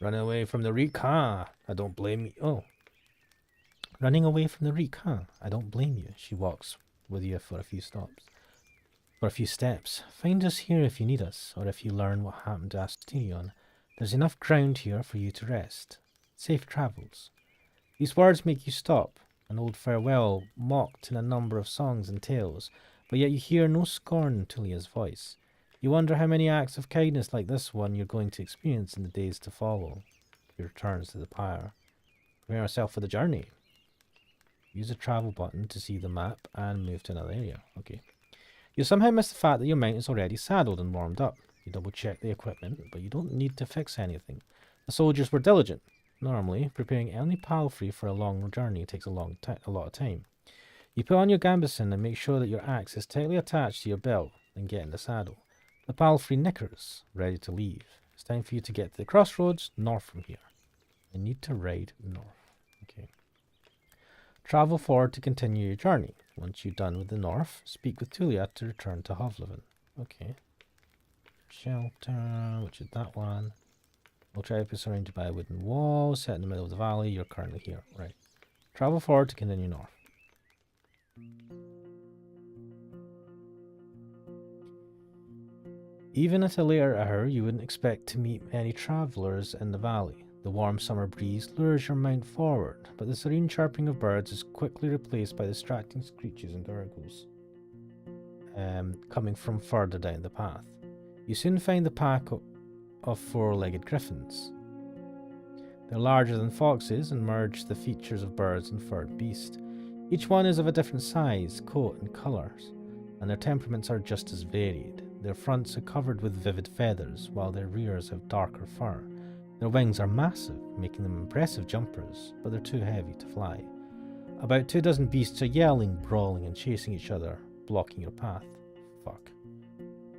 Running away from the reek, huh? I don't blame you. Oh. Running away from the reek, huh? I don't blame you. She walks with you for a few steps. Find us here if you need us, or if you learn what happened to Astarion. There's enough ground here for you to rest. Safe travels. These words make you stop, an old farewell mocked in a number of songs and tales, but yet you hear no scorn in Tulia's voice. You wonder how many acts of kindness like this one you're going to experience in the days to follow. He returns to the pyre. Prepare yourself for the journey. Use the travel button to see the map and move to another area. Okay. You somehow miss the fact that your mount is already saddled and warmed up. You double check the equipment, but you don't need to fix anything. The soldiers were diligent. Normally, preparing any palfrey for a long journey takes a lot of time. You put on your gambeson and make sure that your axe is tightly attached to your belt, then get in the saddle. The palfrey nickers, ready to leave. It's time for you to get to the crossroads north from here. You need to ride north. Okay. Travel forward to continue your journey. Once you're done with the north, speak with Tulia to return to Hovleven. Okay. Shelter, which is that one. Ultra is surrounded by a wooden wall, set in the middle of the valley. You're currently here. Right. Travel forward to continue north. Even at a later hour, you wouldn't expect to meet many travellers in the valley. The warm summer breeze lures your mind forward, but the serene chirping of birds is quickly replaced by distracting screeches and gurgles coming from further down the path. You soon find the pack of four-legged griffins. They're larger than foxes and merge the features of birds and furred beasts. Each one is of a different size, coat and colours, and their temperaments are just as varied. Their fronts are covered with vivid feathers, while their rears have darker fur. Their wings are massive, making them impressive jumpers, but they're too heavy to fly. About 24 beasts are yelling, brawling, and chasing each other, blocking your path. Fuck.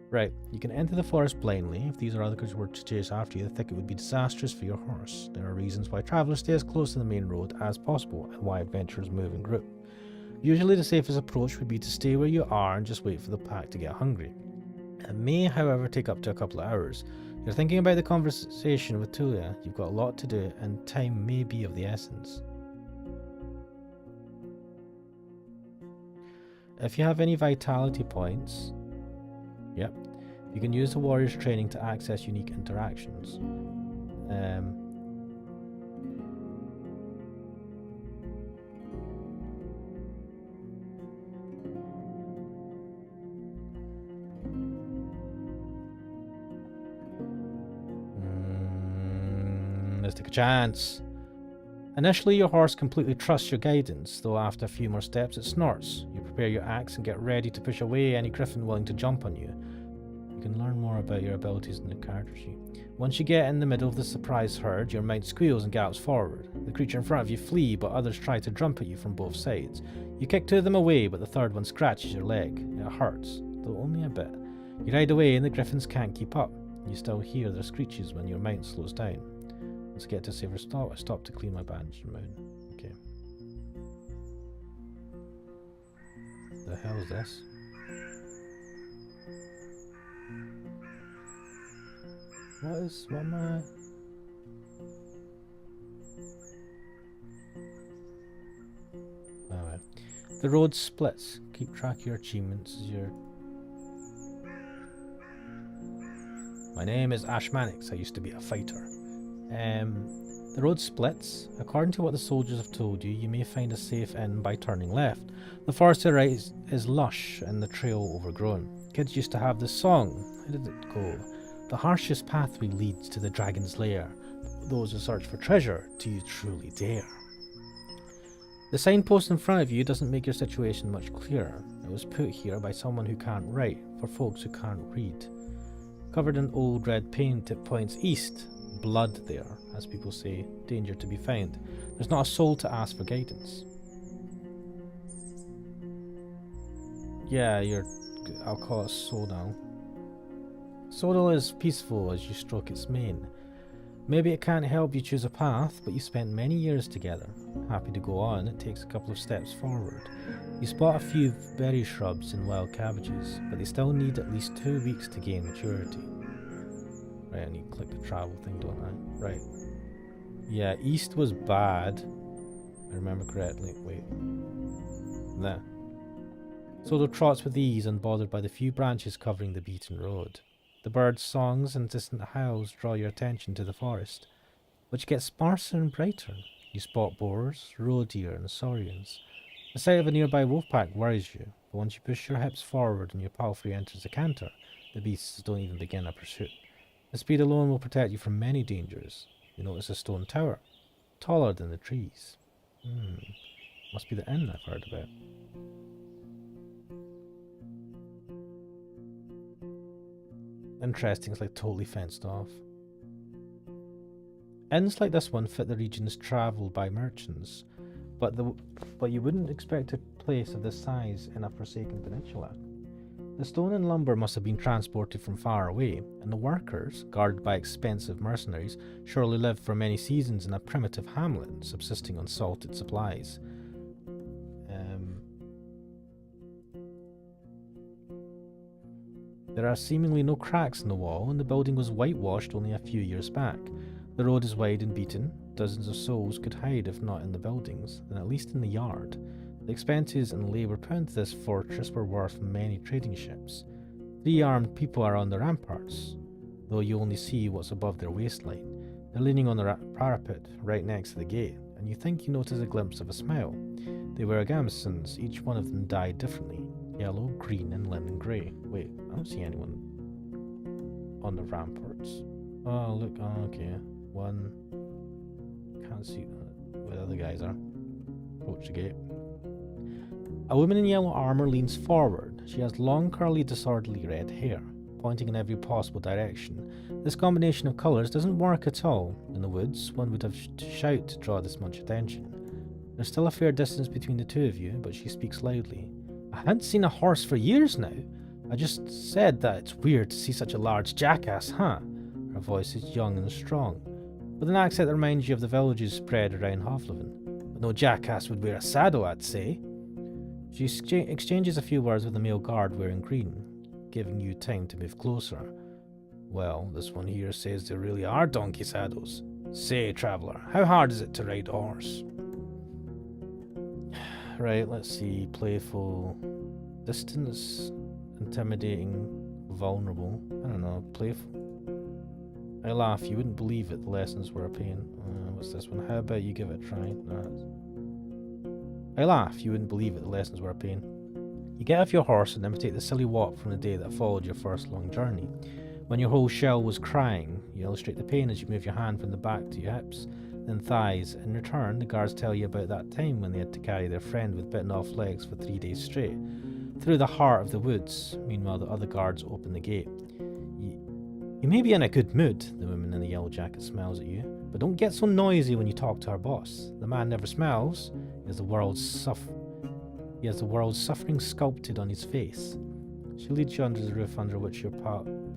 Right, you can enter the forest blindly. If these are other creatures were to chase after you, the thicket would be disastrous for your horse. There are reasons why travelers stay as close to the main road as possible, and why adventurers move in group. Usually the safest approach would be to stay where you are and just wait for the pack to get hungry. It may, however, take up to a couple of hours. You're thinking about the conversation with Tulia, you've got a lot to do, and time may be of the essence. If you have any vitality points, yep, you can use the warrior's training to access unique interactions. Let's take a chance. Initially, your horse completely trusts your guidance, though after a few more steps it snorts. You prepare your axe and get ready to push away any griffin willing to jump on you. You can learn more about your abilities in the character sheet. Once you get in the middle of the surprise herd, your mount squeals and gallops forward. The creature in front of you flee, but others try to jump at you from both sides. You kick 2 of them away, but the third one scratches your leg. It hurts, though only a bit. You ride away and the griffins can't keep up. You still hear their screeches when your mount slows down. Let's get to safer stop. I stop to clean my bandage and mount. Okay. The hell is this? What am I? Alright. The road splits. Keep track of your achievements as your... My name is Ash Mannix. I used to be a fighter. The road splits. According to what the soldiers have told you, you may find a safe inn by turning left. The forest to the right is lush and the trail overgrown. Kids used to have this song. How did it go? The harshest pathway leads to the dragon's lair. Those who search for treasure, do you truly dare? The signpost in front of you doesn't make your situation much clearer. It was put here by someone who can't write, for folks who can't read. Covered in old red paint, it points east. Blood there, as people say, danger to be found. There's not a soul to ask for guidance. Yeah, I'll call it Sodal. Sodal is peaceful as you stroke its mane. Maybe it can't help you choose a path, but you spent many years together. Happy to go on, it takes a couple of steps forward. You spot a few berry shrubs and wild cabbages, but they still need at least 2 weeks to gain maturity. Right, I need to click the travel thing, don't I? Right. Yeah, east was bad. I remember correctly. Wait. There. Sodal trots with ease, unbothered by the few branches covering the beaten road. The birds' songs and distant howls draw your attention to the forest, which gets sparser and brighter. You spot boars, roe deer, and saurians. The sight of a nearby wolf pack worries you, but once you push your hips forward and your palfrey enters a canter, the beasts don't even begin a pursuit. The speed alone will protect you from many dangers. You notice a stone tower, taller than the trees. Must be the inn I've heard about. Interesting, it's like totally fenced off. Inns like this one fit the regions travelled by merchants, but you wouldn't expect a place of this size in a forsaken peninsula. The stone and lumber must have been transported from far away, and the workers, guarded by expensive mercenaries, surely lived for many seasons in a primitive hamlet, subsisting on salted supplies. There are seemingly no cracks in the wall, and the building was whitewashed only a few years back. The road is wide and beaten. Dozens of souls could hide, if not in the buildings, then at least in the yard. The expenses and labour put into this fortress were worth many trading ships. 3 armed people are on the ramparts, though you only see what's above their waistline. They're leaning on the parapet right next to the gate, and you think you notice a glimpse of a smile. They were Agamessons, each one of them dyed differently. Yellow, green, and lemon grey. Wait, I don't see anyone on the ramparts. Oh, look, oh, okay. One. Can't see where the other guys are. Approach the gate. A woman in yellow armour leans forward. She has long, curly, disorderly red hair. pointing in every possible direction. This combination of colours doesn't work at all. In the woods, one would have to shout to draw this much attention. There's still a fair distance between the two of you, but she speaks loudly. I hadn't seen a horse for years now. I just said that it's weird to see such a large jackass, huh? Her voice is young and strong, with an accent that reminds you of the villages spread around Hovleven. But no jackass would wear a saddle, I'd say. She exchanges a few words with the male guard wearing green, giving you time to move closer. Well, this one here says there really are donkey saddles. Say, traveller, how hard is it to ride a horse? Right, let's see. Playful, distance, intimidating, vulnerable. I don't know, playful. I laugh, you wouldn't believe it, the lessons were a pain. What's this one? How about you give it a try? I laugh, you wouldn't believe it, the lessons were a pain. You get off your horse and imitate the silly walk from the day that followed your first long journey. When your whole shell was crying, you illustrate the pain as you move your hand from the back to your hips, then thighs. In return, the guards tell you about that time when they had to carry their friend with bitten off legs for 3 days straight, through the heart of the woods. Meanwhile, the other guards open the gate. You may be in a good mood, the woman in the yellow jacket smiles at you, but don't get so noisy when you talk to our boss. The man never smiles. He has the world's suffering sculpted on his face. She leads you under the roof under which your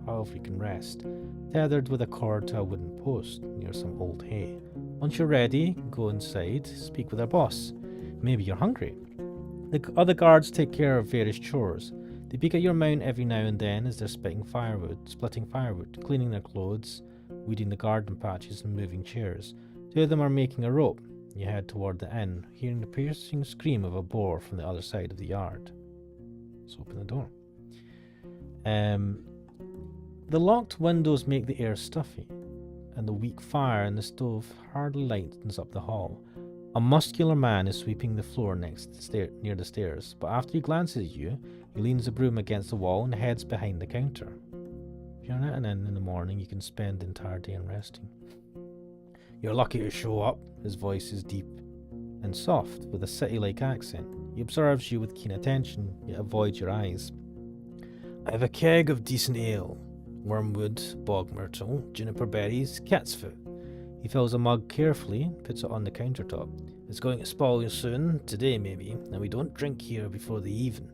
palfrey can rest, tethered with a cord to a wooden post near some old hay. Once you're ready, go inside, speak with our boss. Maybe you're hungry. The other guards take care of various chores. They peek at your mount every now and then as they're splitting firewood, cleaning their clothes, weeding the garden patches and moving chairs. 2 of them are making a rope. You head toward the inn, hearing the piercing scream of a boar from the other side of the yard. Let's open the door. The locked windows make the air stuffy, and the weak fire in the stove hardly lightens up the hall. A muscular man is sweeping the floor near the stairs, but after he glances at you, he leans the broom against the wall and heads behind the counter. If you're at an inn in the morning, you can spend the entire day in resting. You're lucky to show up. His voice is deep and soft, with a city-like accent. He observes you with keen attention, yet avoids your eyes. I have a keg of decent ale. Wormwood, bog myrtle, juniper berries, cat's foot. He fills a mug carefully and puts it on the countertop. It's going to spoil soon, today maybe, and we don't drink here before the even.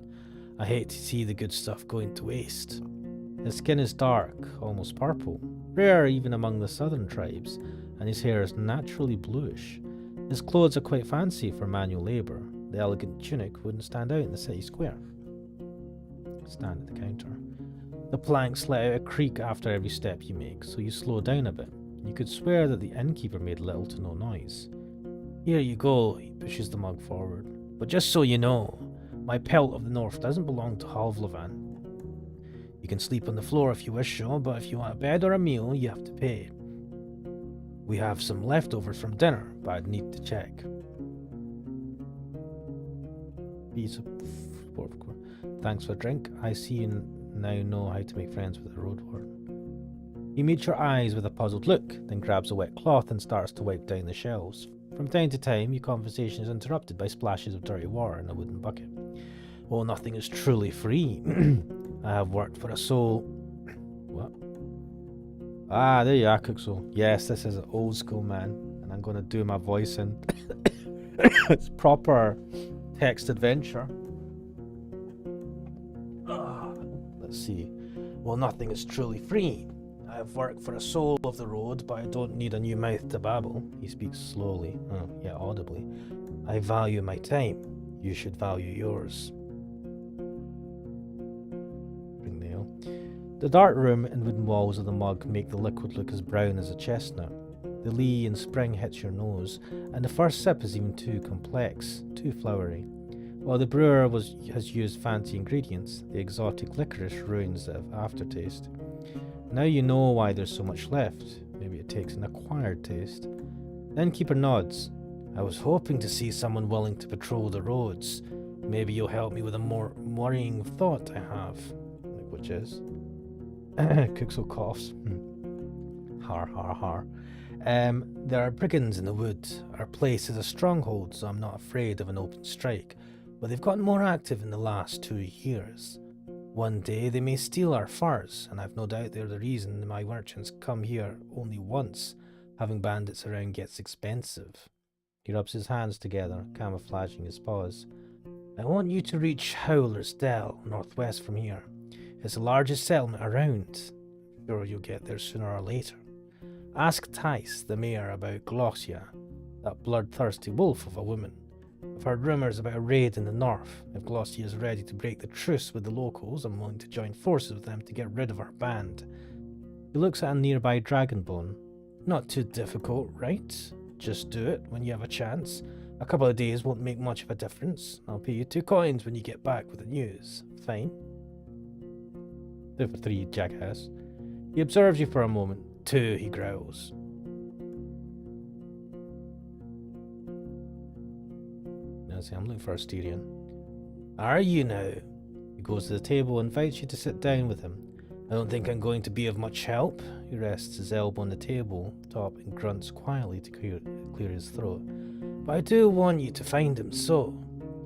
I hate to see the good stuff going to waste. His skin is dark, almost purple, rare even among the southern tribes, and his hair is naturally bluish. His clothes are quite fancy for manual labour. The elegant tunic wouldn't stand out in the city square. Stand at the counter. The planks let out a creak after every step you make, so you slow down a bit. You could swear that the innkeeper made little to no noise. Here you go, he pushes the mug forward. But just so you know, my pelt of the north doesn't belong to Hovleven. You can sleep on the floor if you wish so, but if you want a bed or a meal, you have to pay. We have some leftovers from dinner, but I'd need to check. Thanks for a drink. I see you now know how to make friends with the Roadwarden. He meets your eyes with a puzzled look, then grabs a wet cloth and starts to wipe down the shelves. From time to time, your conversation is interrupted by splashes of dirty water in a wooden bucket. Oh, nothing is truly free. I have worked for a soul... What? Ah, there you are, Cooksoul. Yes, this is an old school, man. And I'm going to do my voice in. It's proper text adventure. Let's see. Well, nothing is truly free. I have worked for a soul of the road, but I don't need a new mouth to babble. He speaks slowly, yet audibly. I value my time. You should value yours. Bring the ale. The dark room and wooden walls of the mug make the liquid look as brown as a chestnut. The lee in spring hits your nose, and the first sip is even too complex, too flowery. While the brewer has used fancy ingredients, the exotic licorice ruins the aftertaste. Now you know why there's so much left. Maybe it takes an acquired taste. The innkeeper nods. I was hoping to see someone willing to patrol the roads. Maybe you'll help me with a more worrying thought I have. Which is? Cooksoul coughs. Har, har, har. There are brigands in the wood. Our place is a stronghold, so I'm not afraid of an open strike. But they've gotten more active in the last 2 years. One day they may steal our furs, and I've no doubt they're the reason my merchants come here only once. Having bandits around gets expensive. He rubs his hands together, camouflaging his paws. I want you to reach Howler's Dell, northwest from here. It's the largest settlement around. Sure you'll get there sooner or later. Ask Tice, the mayor, about Glossia, that bloodthirsty wolf of a woman. I've heard rumours about a raid in the north. If Glossia is ready to break the truce with the locals, I'm willing to join forces with them to get rid of our band. He looks at a nearby dragonbone. Not too difficult, right? Just do it when you have a chance. A couple of days won't make much of a difference. I'll pay you 2 coins when you get back with the news. Fine. 2 for 3, jackass. He observes you for a moment. 2, he growls. Now see, I'm looking for a Asterion. Are you now? He goes to the table and invites you to sit down with him. I don't think I'm going to be of much help. He rests his elbow on the table top and grunts quietly to clear his throat. But I do want you to find him, so...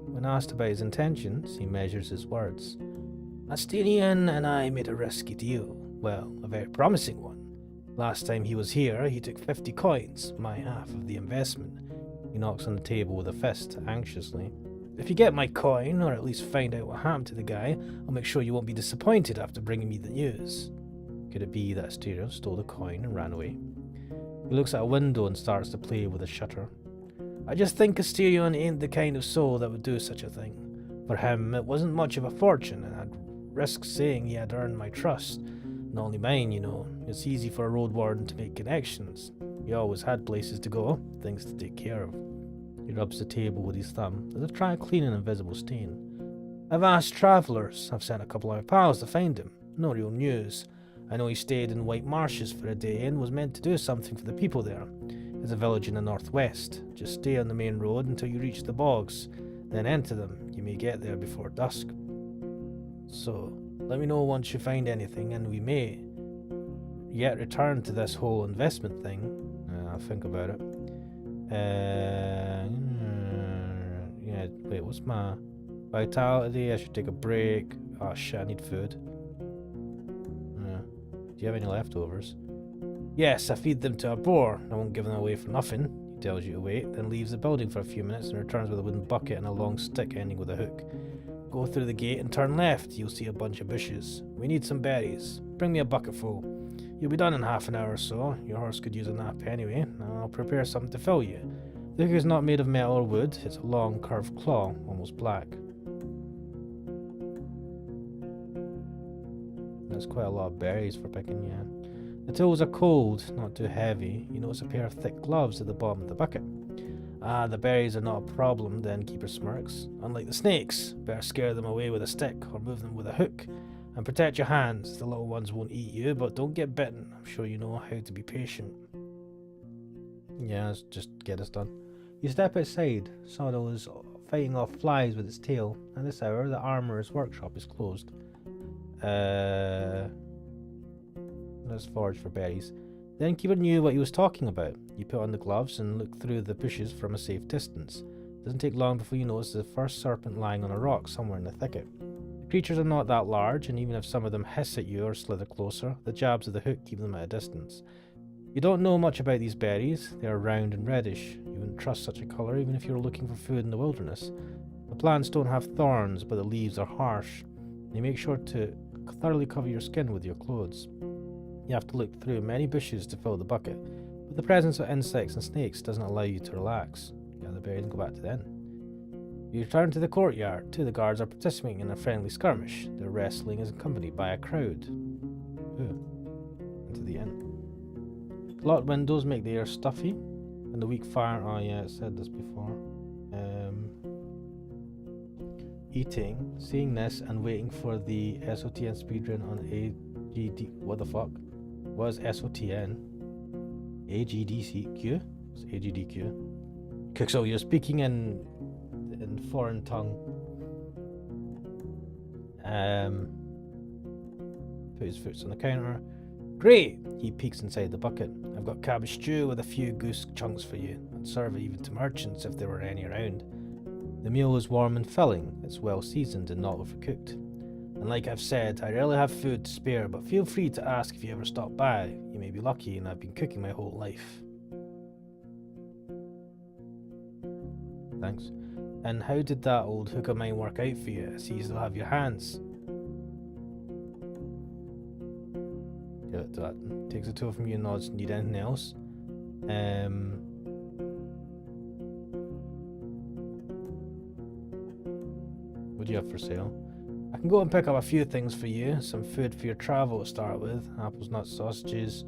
When asked about his intentions, he measures his words. Asterion and I made a risky deal. Well, a very promising one. Last time he was here, he took 50 coins, my half of the investment. He knocks on the table with a fist, anxiously. If you get my coin, or at least find out what happened to the guy, I'll make sure you won't be disappointed after bringing me the news. Could it be that Asterion stole the coin and ran away? He looks at a window and starts to play with a shutter. I just think Asterion ain't the kind of soul that would do such a thing. For him, it wasn't much of a fortune, and I'd risk saying he had earned my trust. Not only mine, you know. It's easy for a Roadwarden to make connections. He always had places to go, things to take care of. He rubs the table with his thumb, as if trying to clean an invisible stain. I've asked travellers. I've sent a couple of my pals to find him. No real news. I know he stayed in White Marshes for a day and was meant to do something for the people there. It's a village in the northwest. Just stay on the main road until you reach the bogs, then enter them. You may get there before dusk. So, let me know once you find anything, and we may yet return to this whole investment thing. I'll think about it. Yeah, wait, what's my vitality? I should take a break. Oh shit, I need food. Do you have any leftovers? Yes, I feed them to a boar. I won't give them away for nothing. He tells you to wait, then leaves the building for a few minutes and returns with a wooden bucket and a long stick ending with a hook. Go through the gate and turn left. You'll see a bunch of bushes. We need some berries. Bring me a bucket full. You'll be done in half an hour or so. Your horse could use a nap anyway. I'll prepare something to fill you. The hook is not made of metal or wood. It's a long, curved claw, almost black. That's quite a lot of berries for picking, yeah. The tools are cold, not too heavy. You notice a pair of thick gloves at the bottom of the bucket. Ah, the berries are not a problem, the innkeeper smirks. Unlike the snakes, better scare them away with a stick or move them with a hook. And protect your hands. The little ones won't eat you, but don't get bitten. I'm sure you know how to be patient. Yeah, let's just get this done. You step outside. Sawdell is fighting off flies with its tail. At this hour, the armourer's workshop is closed. Let's forage for berries. The innkeeper knew what he was talking about. You put on the gloves and look through the bushes from a safe distance. It doesn't take long before you notice the first serpent lying on a rock somewhere in the thicket. The creatures are not that large, and even if some of them hiss at you or slither closer, the jabs of the hook keep them at a distance. You don't know much about these berries. They are round and reddish. You wouldn't trust such a colour even if you were looking for food in the wilderness. The plants don't have thorns, but the leaves are harsh. You make sure to thoroughly cover your skin with your clothes. You have to look through many bushes to fill the bucket, but the presence of insects and snakes doesn't allow you to relax. Gather the berries and go back to the inn. You return to the courtyard. 2 of the guards are participating in a friendly skirmish. Their wrestling is accompanied by a crowd. Into the inn. Locked windows make the air stuffy, and the weak fire... Oh yeah, it said this before. Eating, seeing this, and waiting for the SOTN speedrun on AGD... What the fuck? Was SOTN? AGDQ? It's AGDQ. So you're speaking in foreign tongue. Put his foot on the counter. Great! He peeks inside the bucket. I've got cabbage stew with a few goose chunks for you. I'd serve it even to merchants if there were any around. The meal is warm and filling. It's well seasoned and not overcooked. And like I've said, I rarely have food to spare, but feel free to ask if you ever stop by. You may be lucky, and I've been cooking my whole life. Thanks. And how did that old hook of mine work out for you? I see you still have your hands. Yeah, that takes a tool from you and nods. Need anything else? What do you have for sale? I can go and pick up a few things for you. Some food for your travel to start with. Apples, nuts, sausages.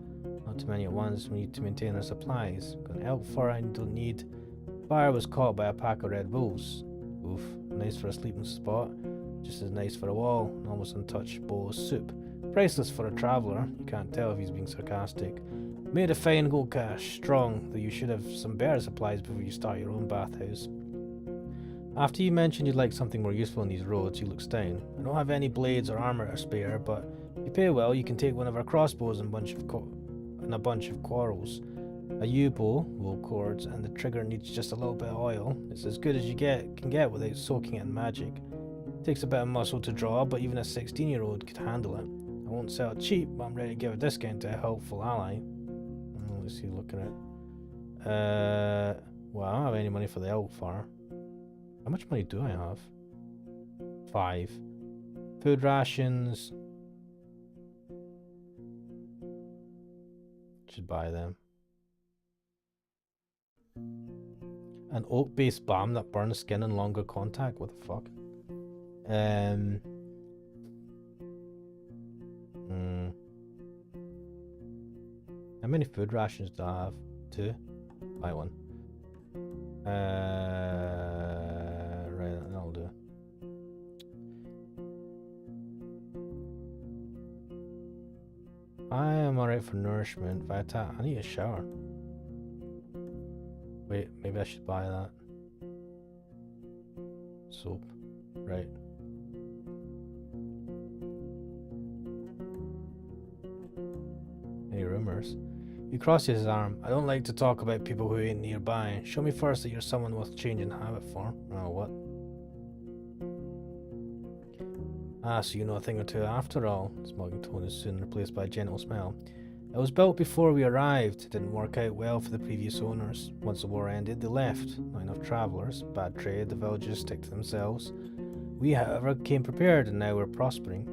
Not too many at once. We need to maintain our supplies. Got an elk fur I don't need. Fire was caught by a pack of red wolves. Oof. Nice for a sleeping spot. Just as nice for a wall. An almost untouched bowl of soup. Priceless for a traveller. You can't tell if he's being sarcastic. Made of fine gold cash. Strong, though you should have some better supplies before you start your own bathhouse. After you mentioned you'd like something more useful in these roads, he looks down. I don't have any blades or armour to spare, but if you pay well, you can take one of our crossbows and a bunch of quarrels. A U-bow, wool cords, and the trigger needs just a little bit of oil. It's as good as you can get without soaking it in magic. It takes a bit of muscle to draw, but even a 16-year-old could handle it. I won't sell it cheap, but I'm ready to give a discount to a helpful ally. Let's see, looking at well, I don't have any money for the elk far. How much money do I have? 5. Food rations. Should buy them. An oak-based balm that burns skin in longer contact. What the fuck? How many food rations do I have? 2. Buy one. Right, that'll do. I am alright for nourishment. I need a shower. Wait, maybe I should buy that. Soap. Right. Any rumors? He crosses his arm. I don't like to talk about people who ain't nearby. Show me first that you're someone worth changing habit for. Oh, what? Ah, so you know a thing or two after all. Smoking tone is soon replaced by a gentle smile. It was built before we arrived. It didn't work out well for the previous owners. Once the war ended, they left. Not enough travellers. Bad trade. The villagers stick to themselves. We, however, came prepared, and now we're prospering.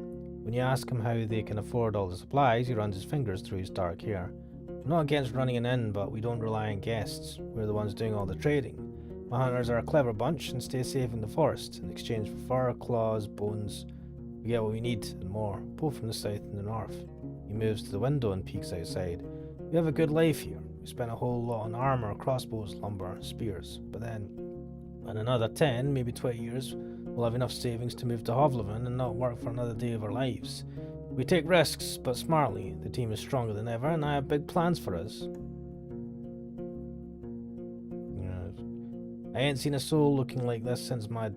When you ask him how they can afford all the supplies, he runs his fingers through his dark hair. I'm not against running an inn, but we don't rely on guests. We're the ones doing all the trading. My hunters are a clever bunch and stay safe in the forest. In exchange for fur, claws, bones, we get what we need and more, both from the south and the north. He moves to the window and peeks outside. We have a good life here. We spent a whole lot on armour, crossbows, lumber, spears. But then, in another 10, maybe 20 years, we'll have enough savings to move to Hovleven and not work for another day of our lives. We take risks, but smartly. The team is stronger than ever, and I have big plans for us. I ain't seen a soul looking like this since my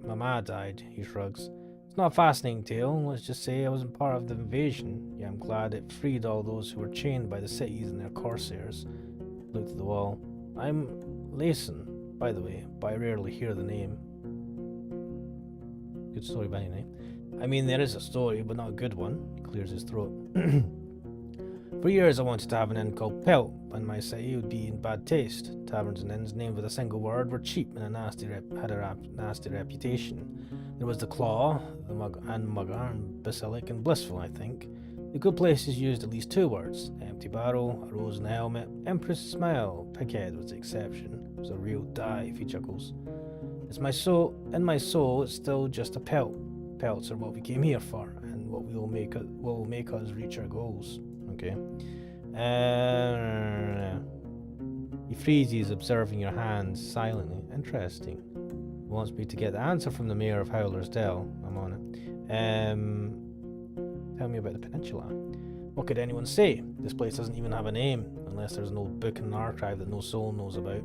ma died, he shrugs. It's not a fascinating tale, let's just say I wasn't part of the invasion. Yeah, I'm glad it freed all those who were chained by the cities and their corsairs. Looked at the wall. I'm Layson, by the way, but I rarely hear the name. Good story by any name. I mean, there is a story, but not a good one. He clears his throat. For years I wanted to have an inn called Pelt, but in my city it would be in bad taste. Taverns and inns named with a single word were cheap and had a nasty reputation. There was the Claw, the Mugger, and Basilic, and Blissful, I think. The good places used at least 2 words. Empty barrel, a rose in the helmet, Empress Smile. Pighead was the exception. It was a real dive, he chuckles. In my soul, it's still just a pelt. Pelts are what we came here for, and what will make us reach our goals. Okay. He freezes, observing your hands silently. Interesting. Wants me to get the answer from the mayor of Howler's Dell. I'm on it. Tell me about the peninsula. What could anyone say? This place doesn't even have a name, unless there's an old book in an archive that no soul knows about.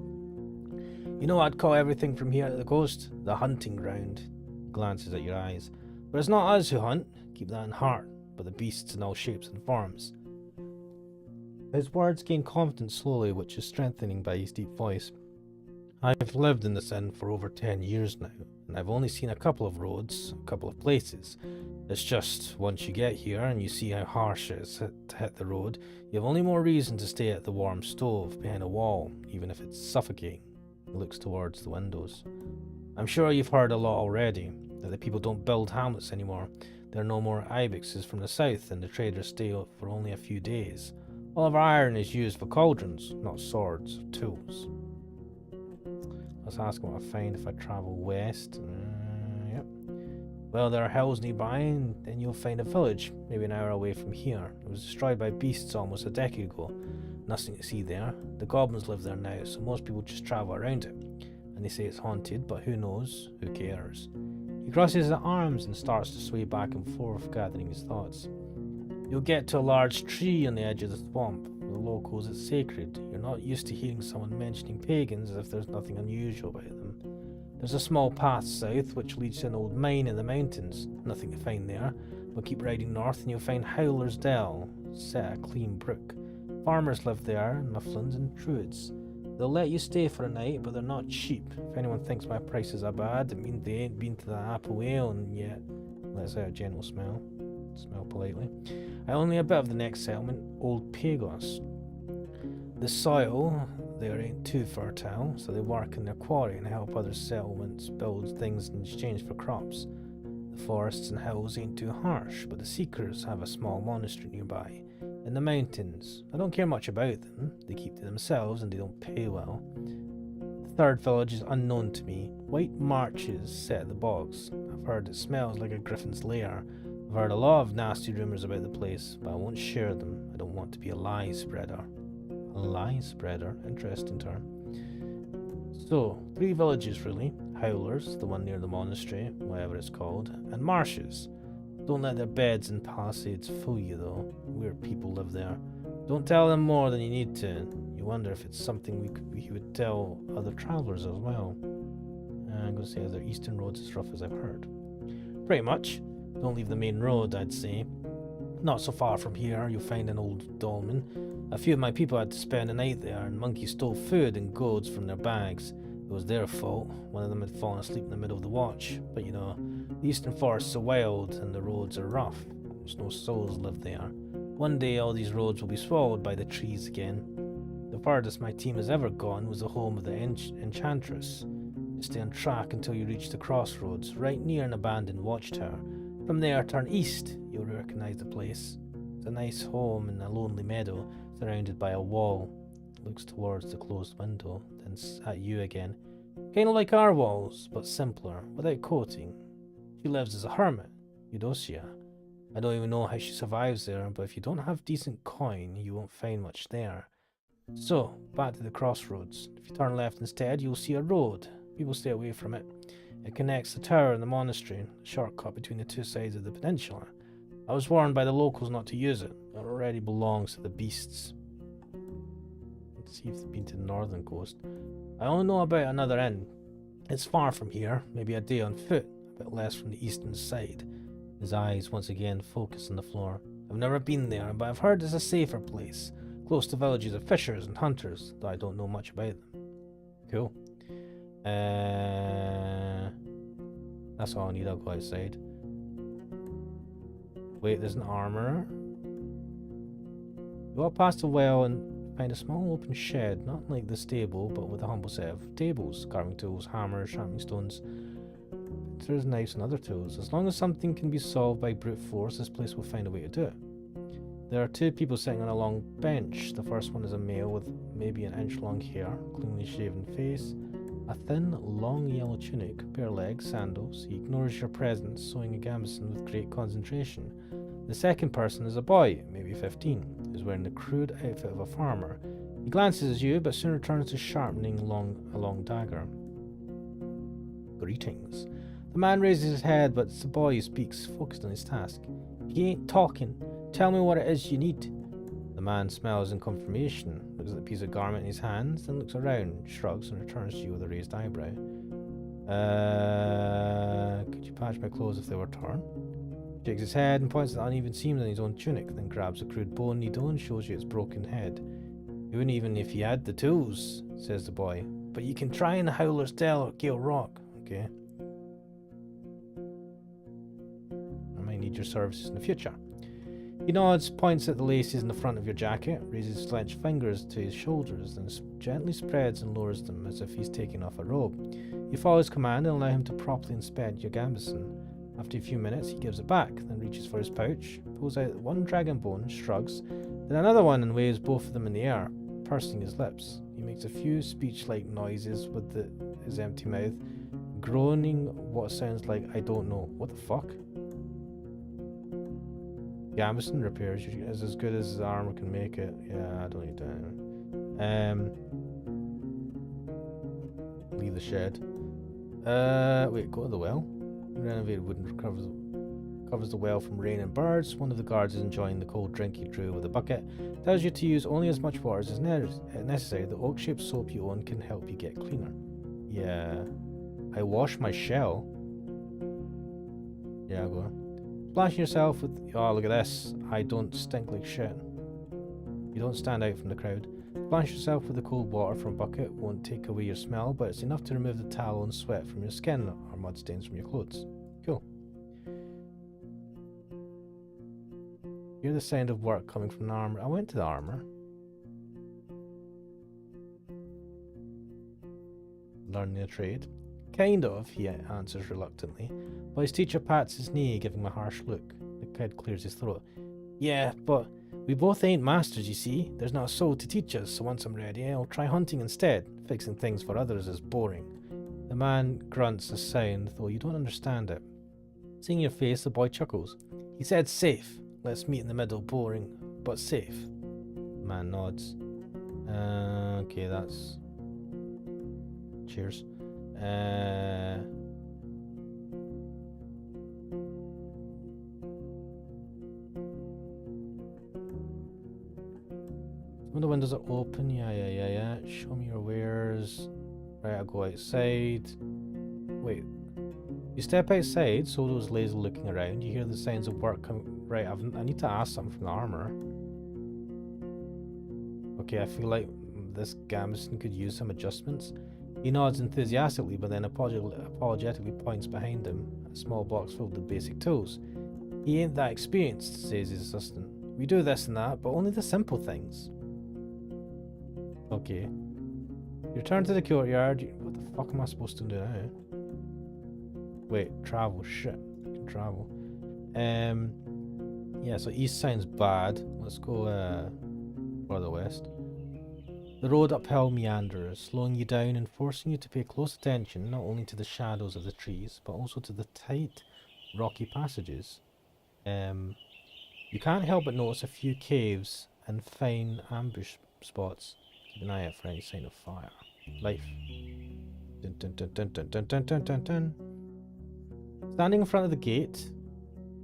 You know, I'd call everything from here to the coast the hunting ground. Glances at your eyes. But it's not us who hunt. Keep that in heart. But the beasts in all shapes and forms. His words gain confidence slowly, which is strengthening by his deep voice. I've lived in this inn for over 10 years now, and I've only seen a couple of roads, a couple of places. It's just, once you get here and you see how harsh it is to hit the road, you have only more reason to stay at the warm stove behind a wall, even if it's suffocating. He looks towards the windows. I'm sure you've heard a lot already, that the people don't build hamlets anymore. There are no more ibexes from the south, and the traders stay for only a few days. All of our iron is used for cauldrons, not swords or tools. Let's ask what I find if I travel west. Yep. Well, there are hills nearby, and then you'll find a village, maybe an hour away from here. It was destroyed by beasts almost a decade ago. Nothing to see there. The goblins live there now, so most people just travel around it. And they say it's haunted, but who knows? Who cares? He crosses his arms and starts to sway back and forth, gathering his thoughts. You'll get to a large tree on the edge of the swamp. For the locals, it's sacred. You're not used to hearing someone mentioning pagans as if there's nothing unusual about them. There's a small path south which leads to an old mine in the mountains. Nothing to find there, but keep riding north and you'll find Howler's Dell, set a clean brook. Farmers live there, Mifflins and Druids. They'll let you stay for a night, but they're not cheap. If anyone thinks my prices are bad, it means they ain't been to the Apple Ale and yet lets out a gentle smell. Smell politely. Only a bit of the next settlement, Old Pagos. The soil there ain't too fertile, so they work in their quarry and help other settlements build things in exchange for crops. The forests and hills ain't too harsh, but the Seekers have a small monastery nearby. In the mountains. I don't care much about them. They keep to themselves and they don't pay well. The third village is unknown to me. White marches set at the bogs. I've heard it smells like a griffin's lair. I've heard a lot of nasty rumours about the place, but I won't share them. I don't want to be a lie spreader. A lie spreader? Interesting term. So, 3 villages really. Howlers, the one near the monastery, whatever it's called, and marshes. Don't let their beds and palisades fool you though. Weird people live there. Don't tell them more than you need to. You wonder if it's something we would tell other travellers as well. I'm going to say their eastern road's as rough as I've heard. Pretty much. Don't leave the main road, I'd say. Not so far from here, you'll find an old dolmen. A few of my people had to spend the night there, and monkeys stole food and gourds from their bags. It was their fault. One of them had fallen asleep in the middle of the watch. But you know, the eastern forests are wild and the roads are rough. There's no souls live there. One day all these roads will be swallowed by the trees again. The farthest my team has ever gone was the home of the Enchantress. You stay on track until you reach the crossroads, right near an abandoned watchtower. From there, turn east. You'll recognize the place. It's a nice home in a lonely meadow, surrounded by a wall. It looks towards the closed window, then at you again. Kinda like our walls, but simpler, without coating. She lives as a hermit, Eudocia. I don't even know how she survives there, but if you don't have decent coin, you won't find much there. So, back to the crossroads. If you turn left instead, you'll see a road. People stay away from it. It connects the tower and the monastery, a shortcut between the two sides of the peninsula. I was warned by the locals not to use it. It already belongs to the beasts. Let's see if they've been to the northern coast. I only know about another inn. It's far from here, maybe a day on foot, a bit less from the eastern side. His eyes once again focus on the floor. I've never been there, but I've heard it's a safer place, close to villages of fishers and hunters, though I don't know much about them. Cool. That's all I need. I'll go outside. Wait, there's an armorer. You walk past the well and find a small open shed, not like the stable, but with a humble set of tables, carving tools, hammers, sharpening stones. There's knives and other tools. As long as something can be solved by brute force, this place will find a way to do it. There are 2 people sitting on a long bench. The first one is a male with maybe an inch-long hair, cleanly shaven face, a thin, long yellow tunic, bare legs, sandals. He ignores your presence, sewing a gambeson with great concentration. The second person is a boy, maybe 15, who's wearing the crude outfit of a farmer. He glances at you, but soon returns to sharpening a long dagger. Greetings. The man raises his head, but it's the boy who speaks, focused on his task. He ain't talking. Tell me what it is you need. The man smells in confirmation, looks at the piece of garment in his hands, then looks around, shrugs, and returns to you with a raised eyebrow. Could you patch my clothes if they were torn? Shakes his head and points at the uneven seams in his own tunic, then grabs a crude bone needle and shows you its broken head. You wouldn't even if you had the tools, says the boy. but you can try in the Howler's Dell or Gale Rock. Okay. I might need your services in the future. He nods, points at the laces in the front of your jacket, raises clenched fingers to his shoulders, then gently spreads and lowers them as if he's taking off a robe. You follow his command and allow him to properly inspect your gambeson. After a few minutes, he gives it back, then reaches for his pouch, pulls out one dragon bone, shrugs, then another one and waves both of them in the air, pursing his lips. He makes a few speech-like noises with his empty mouth, groaning what sounds like, I don't know. What the fuck? Gambeson repairs is as good as his armor can make it. Yeah, I don't need that. Leave the shed. Wait, go to the well. Renovated wooden covers the well from rain and birds. One of the guards is enjoying the cold drink you drew with a bucket. Tells you to use only as much water as is necessary. The oak-shaped soap you own can help you get cleaner. Yeah. I wash my shell. Yeah, go on. Splashing yourself with... Oh, look at this. I don't stink like shit. You don't stand out from the crowd. Splash yourself with the cold water from a bucket won't take away your smell, but it's enough to remove the tallow and sweat from your skin or mud stains from your clothes. Cool. Hear the sound of work coming from the armor. I went to the armor. Learning a trade. Kind of, he answers reluctantly, but his teacher pats his knee, giving him a harsh look. The kid clears his throat. Yeah, but we both ain't masters, you see. There's not a soul to teach us, so once I'm ready, I'll try hunting instead. Fixing things for others is boring. The man grunts a sound, though you don't understand it. Seeing your face, the boy chuckles. He said safe. Let's meet in the middle, boring, but safe. The man nods. Okay, that's... Cheers. When the windows are open, yeah. Show me your wares. Right, I'll go outside. Wait. You step outside, Solo's lazily looking around. You hear the sounds of work coming. Right, I need to ask something from the armor. Okay, I feel like this gambeson could use some adjustments. He nods enthusiastically, but then apologetically points behind him, a small box filled with basic tools. He ain't that experienced, says his assistant. We do this and that, but only the simple things. Okay. You return to the courtyard. What the fuck am I supposed to do now? Wait, travel. Shit. I can travel. Yeah, so east sounds bad. Let's go further west. The road uphill meanders, slowing you down and forcing you to pay close attention not only to the shadows of the trees, but also to the tight, rocky passages. You can't help but notice a few caves and fine ambush spots. Keep an eye out for any sign of fire. Life. Dun, dun, dun, dun, dun, dun, dun, dun, dun, dun. Standing in front of the gate,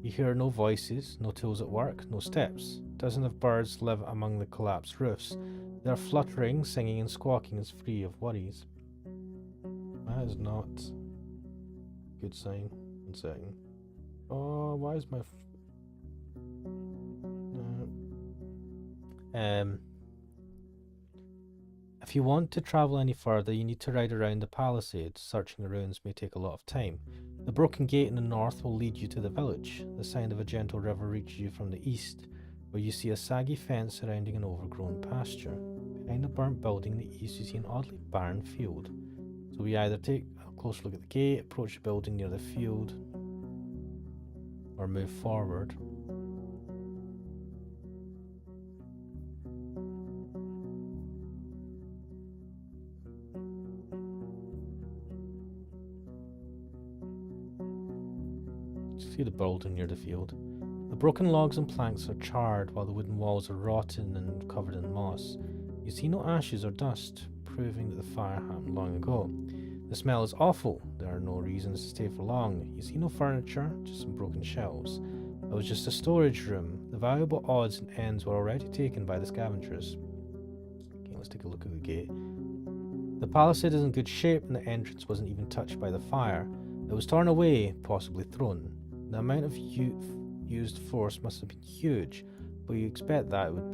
you hear no voices, no tools at work, no steps. Dozens of birds live among the collapsed roofs. They are fluttering, singing and squawking as free of worries. That is not a good sign. 1 second. Oh, why is my... If you want to travel any further, you need to ride around the palisade. Searching the ruins may take a lot of time. The broken gate in the north will lead you to the village. The sound of a gentle river reaches you from the east, where you see a saggy fence surrounding an overgrown pasture. Behind a burnt building in the east, you see an oddly barren field. So we either take a close look at the gate, approach the building near the field, or move forward. See the building near the field. The broken logs and planks are charred, while the wooden walls are rotten and covered in moss. You see no ashes or dust, proving that the fire happened long ago. The smell is awful. There are no reasons to stay for long. You see no furniture, just some broken shelves. It was just a storage room. The valuable odds and ends were already taken by the scavengers. Okay, let's take a look at the gate. The palisade is in good shape, and the entrance wasn't even touched by the fire. It was torn away, possibly thrown. The amount of used force must have been huge, but you expect that it would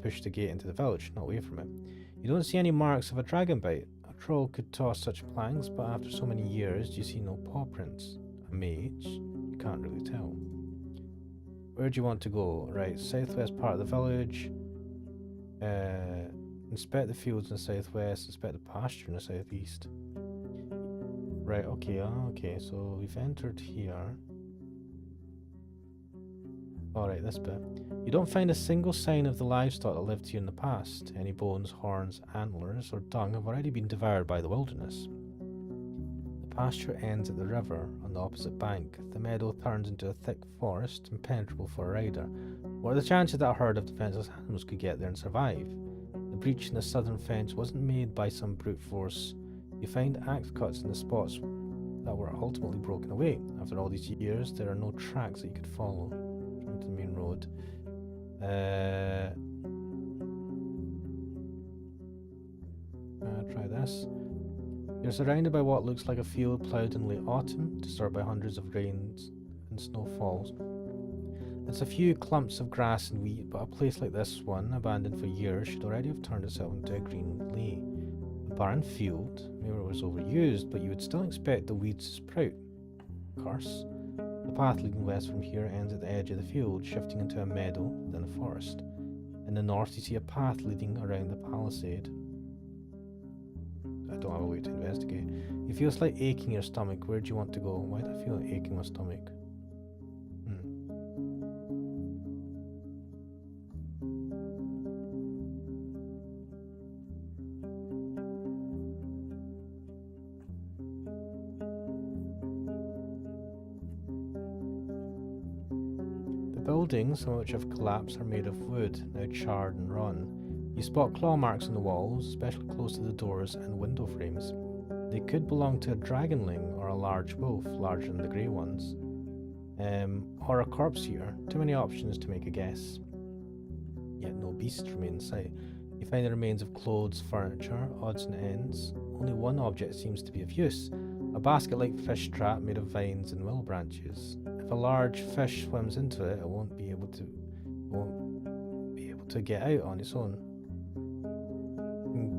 push the gate into the village, not away from it. You don't see any marks of a dragon bite. A troll could toss such planks, but after so many years, you see no paw prints. A mage? You can't really tell. Where do you want to go? Right, southwest part of the village. Inspect the fields in the southwest. Inspect the pasture in the southeast. Right, okay, okay, so we've entered here. Alright, this bit. You don't find a single sign of the livestock that lived here in the past. Any bones, horns, antlers, or dung have already been devoured by the wilderness. The pasture ends at the river on the opposite bank. The meadow turns into a thick forest, impenetrable for a rider. What are the chances that a herd of defenseless animals could get there and survive? The breach in the southern fence wasn't made by some brute force. You find axe cuts in the spots that were ultimately broken away. After all these years, there are no tracks that you could follow. To the main road. Try this. You're surrounded by what looks like a field ploughed in late autumn, disturbed by hundreds of rains and snowfalls. There's a few clumps of grass and wheat, but a place like this one, abandoned for years, should already have turned itself into a green lea. A barren field, maybe it was overused, but you would still expect the weeds to sprout. Curse. The path leading west from here ends at the edge of the field, shifting into a meadow, then a forest. In the north, you see a path leading around the palisade. I don't have a way to investigate. You feel a slight ache in your stomach. Where do you want to go? Why do I feel an ache in my stomach? Buildings, some of which have collapsed, are made of wood, now charred and run. You spot claw marks on the walls, especially close to the doors and window frames. They could belong to a dragonling or a large wolf, larger than the grey ones. Or a corpse here. Too many options to make a guess. Yet no beast remain in sight. You find the remains of clothes, furniture, odds and ends. Only one object seems to be of use. A basket-like fish trap made of vines and willow branches. If a large fish swims into it, it won't be able to get out on its own.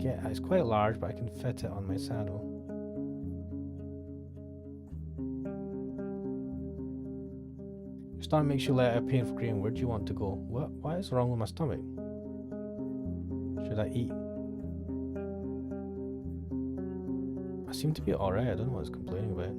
It's quite large, but I can fit it on my saddle. Your stomach makes you let out a painful groan. Where do you want to go? What is wrong with my stomach? Should I eat? I seem to be alright. I don't know what it's complaining about.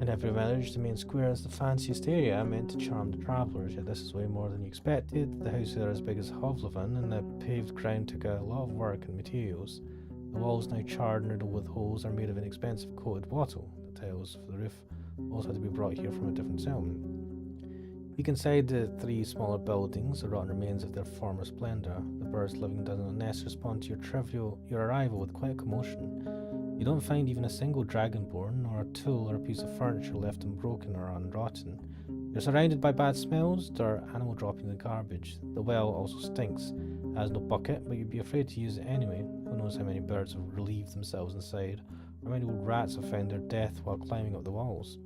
In every village, the main square is the fanciest area meant to charm the travellers, yet this is way more than you expected. The houses are as big as Hovleven, and the paved ground took a lot of work and materials. The walls, now charred and riddled with holes, are made of inexpensive coated wattle. The tiles for the roof also had to be brought here from a different settlement. Peek inside the three smaller buildings, the rotten remains of their former splendour. The birds living down the nest respond to your arrival with quite a commotion. You don't find even a single dragonborn, or a tool or a piece of furniture left unbroken or unrotten. You're surrounded by bad smells, dirt, animal dropping in the garbage. The well also stinks. It has no bucket, but you'd be afraid to use it anyway. Who knows how many birds have relieved themselves inside, or how many old rats have found their death while climbing up the walls.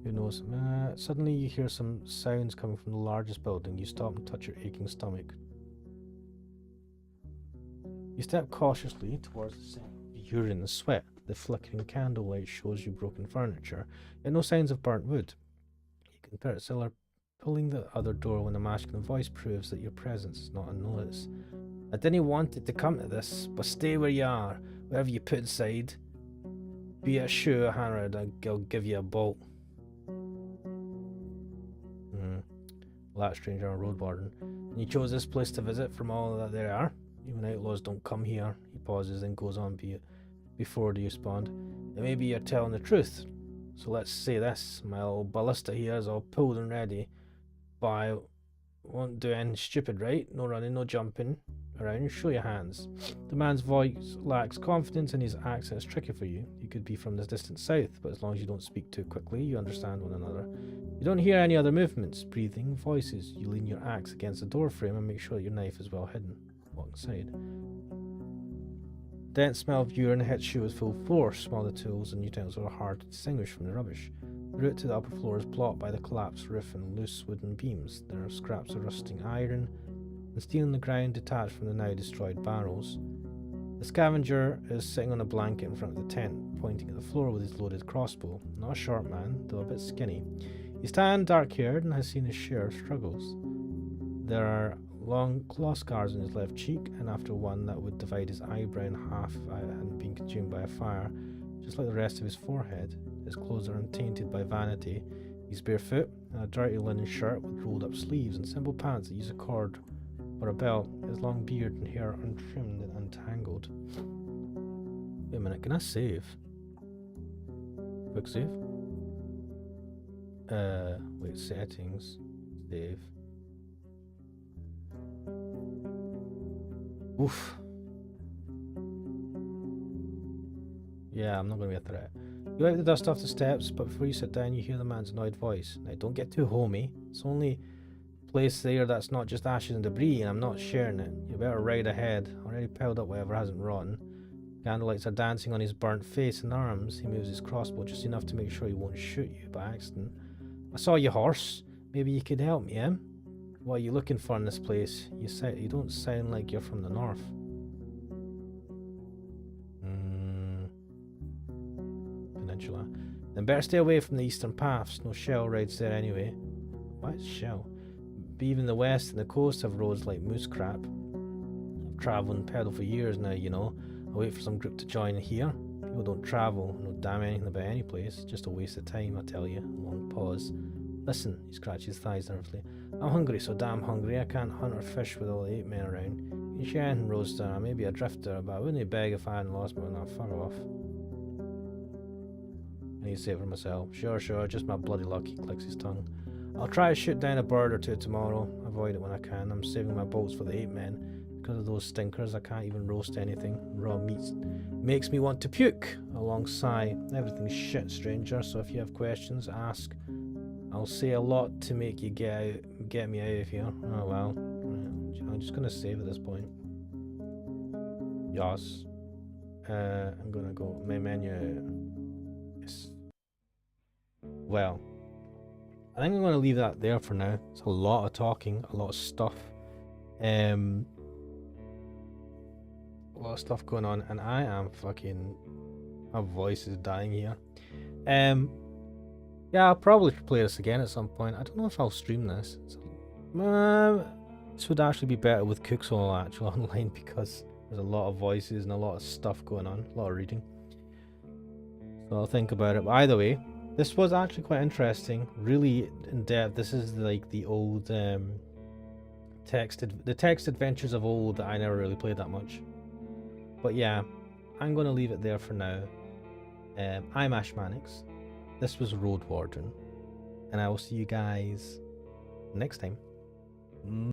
Who knows? Suddenly you hear some sounds coming from the largest building. You stop and touch your aching stomach. You step cautiously towards the scent of urine and sweat. The flickering candlelight shows you broken furniture, yet no signs of burnt wood. You can hear Scylla pulling the other door when a masculine voice proves that your presence is not unnoticed. I didn't want it to come to this, but stay where you are. Whatever you put inside, be it a shoe, a hammer, I'll give you a bolt. That stranger on Roadwarden. And you chose this place to visit from all that there are. Even outlaws don't come here. He pauses and goes on before you respond. And maybe you're telling the truth. So let's say this. My old ballista here is all pulled and ready. But won't do anything stupid, right? No running, no jumping around. Show your hands. The man's voice lacks confidence and his accent is tricky for you. He could be from the distant south, but as long as you don't speak too quickly, you understand one another. You don't hear any other movements, breathing, voices. You lean your axe against the door frame and make sure that your knife is well hidden. Walk inside. Dense smell of urine hits you with full force, while the tools and utensils are hard to distinguish from the rubbish. The route to the upper floor is blocked by the collapsed roof and loose wooden beams. There are scraps of rusting iron and steel on the ground detached from the now destroyed barrels. The scavenger is sitting on a blanket in front of the tent, pointing at the floor with his loaded crossbow. Not a short man, though a bit skinny. He's tan, dark-haired, and has seen his share of struggles. There are long claw scars on his left cheek, and after one that would divide his eyebrow in half if it hadn't been consumed by a fire, just like the rest of his forehead. His clothes are untainted by vanity. He's barefoot, in a dirty linen shirt with rolled-up sleeves and simple pants that use a cord or a belt. His long beard and hair are untrimmed and untangled. Wait a minute, can I save? Quick save? Wait, settings. Save. Oof. Yeah, I'm not going to be a threat. You wipe the dust off the steps, but before you sit down, you hear the man's annoyed voice. Now, don't get too homey. It's only a place there that's not just ashes and debris, and I'm not sharing it. You better ride ahead. Already piled up whatever hasn't rotten. Candlelights are dancing on his burnt face and arms. He moves his crossbow just enough to make sure he won't shoot you by accident. I saw your horse. Maybe you could help me, eh? What are you looking for in this place? You don't sound like you're from the north. Peninsula. Then better stay away from the eastern paths. No shell rides there anyway. Why is shell? But even the west and the coast have roads like moose crap. I've travelled and pedaled for years now, you know. I wait for some group to join here. People don't travel, no damn anything about any place. Just a waste of time, I tell you. A long pause. Listen, he scratches his thighs nervously. I'm hungry, so damn hungry. I can't hunt or fish with all the 8 men around. You can share anything, Roadster. I may be a drifter, but I wouldn't beg if I hadn't lost more than that. Fuck off. I need to say it for myself. Sure, just my bloody luck. He clicks his tongue. I'll try to shoot down a bird or two tomorrow. Avoid it when I can. I'm saving my bolts for the 8 men. Because of those stinkers, I can't even roast anything. Raw meat makes me want to puke. A long sigh. Everything's shit, stranger, so if you have questions, ask. I'll say a lot to make you get me out of here. Oh well. I'm just gonna save at this point. Yes. I'm gonna go main menu. Yes. Well, I think I'm gonna leave that there for now. It's a lot of talking, a lot of stuff. A lot of stuff going on, and I am fucking. My voice is dying here. Yeah, I'll probably play this again at some point. I don't know if I'll stream this. This would actually be better with Cookswell actually online because there's a lot of voices and a lot of stuff going on, a lot of reading. So I'll think about it. But either way, this was actually quite interesting, really in depth. This is like the old text adventures of old that I never really played that much. But yeah, I'm going to leave it there for now. I'm Ashmanix. This was Roadwarden, and I will see you guys next time.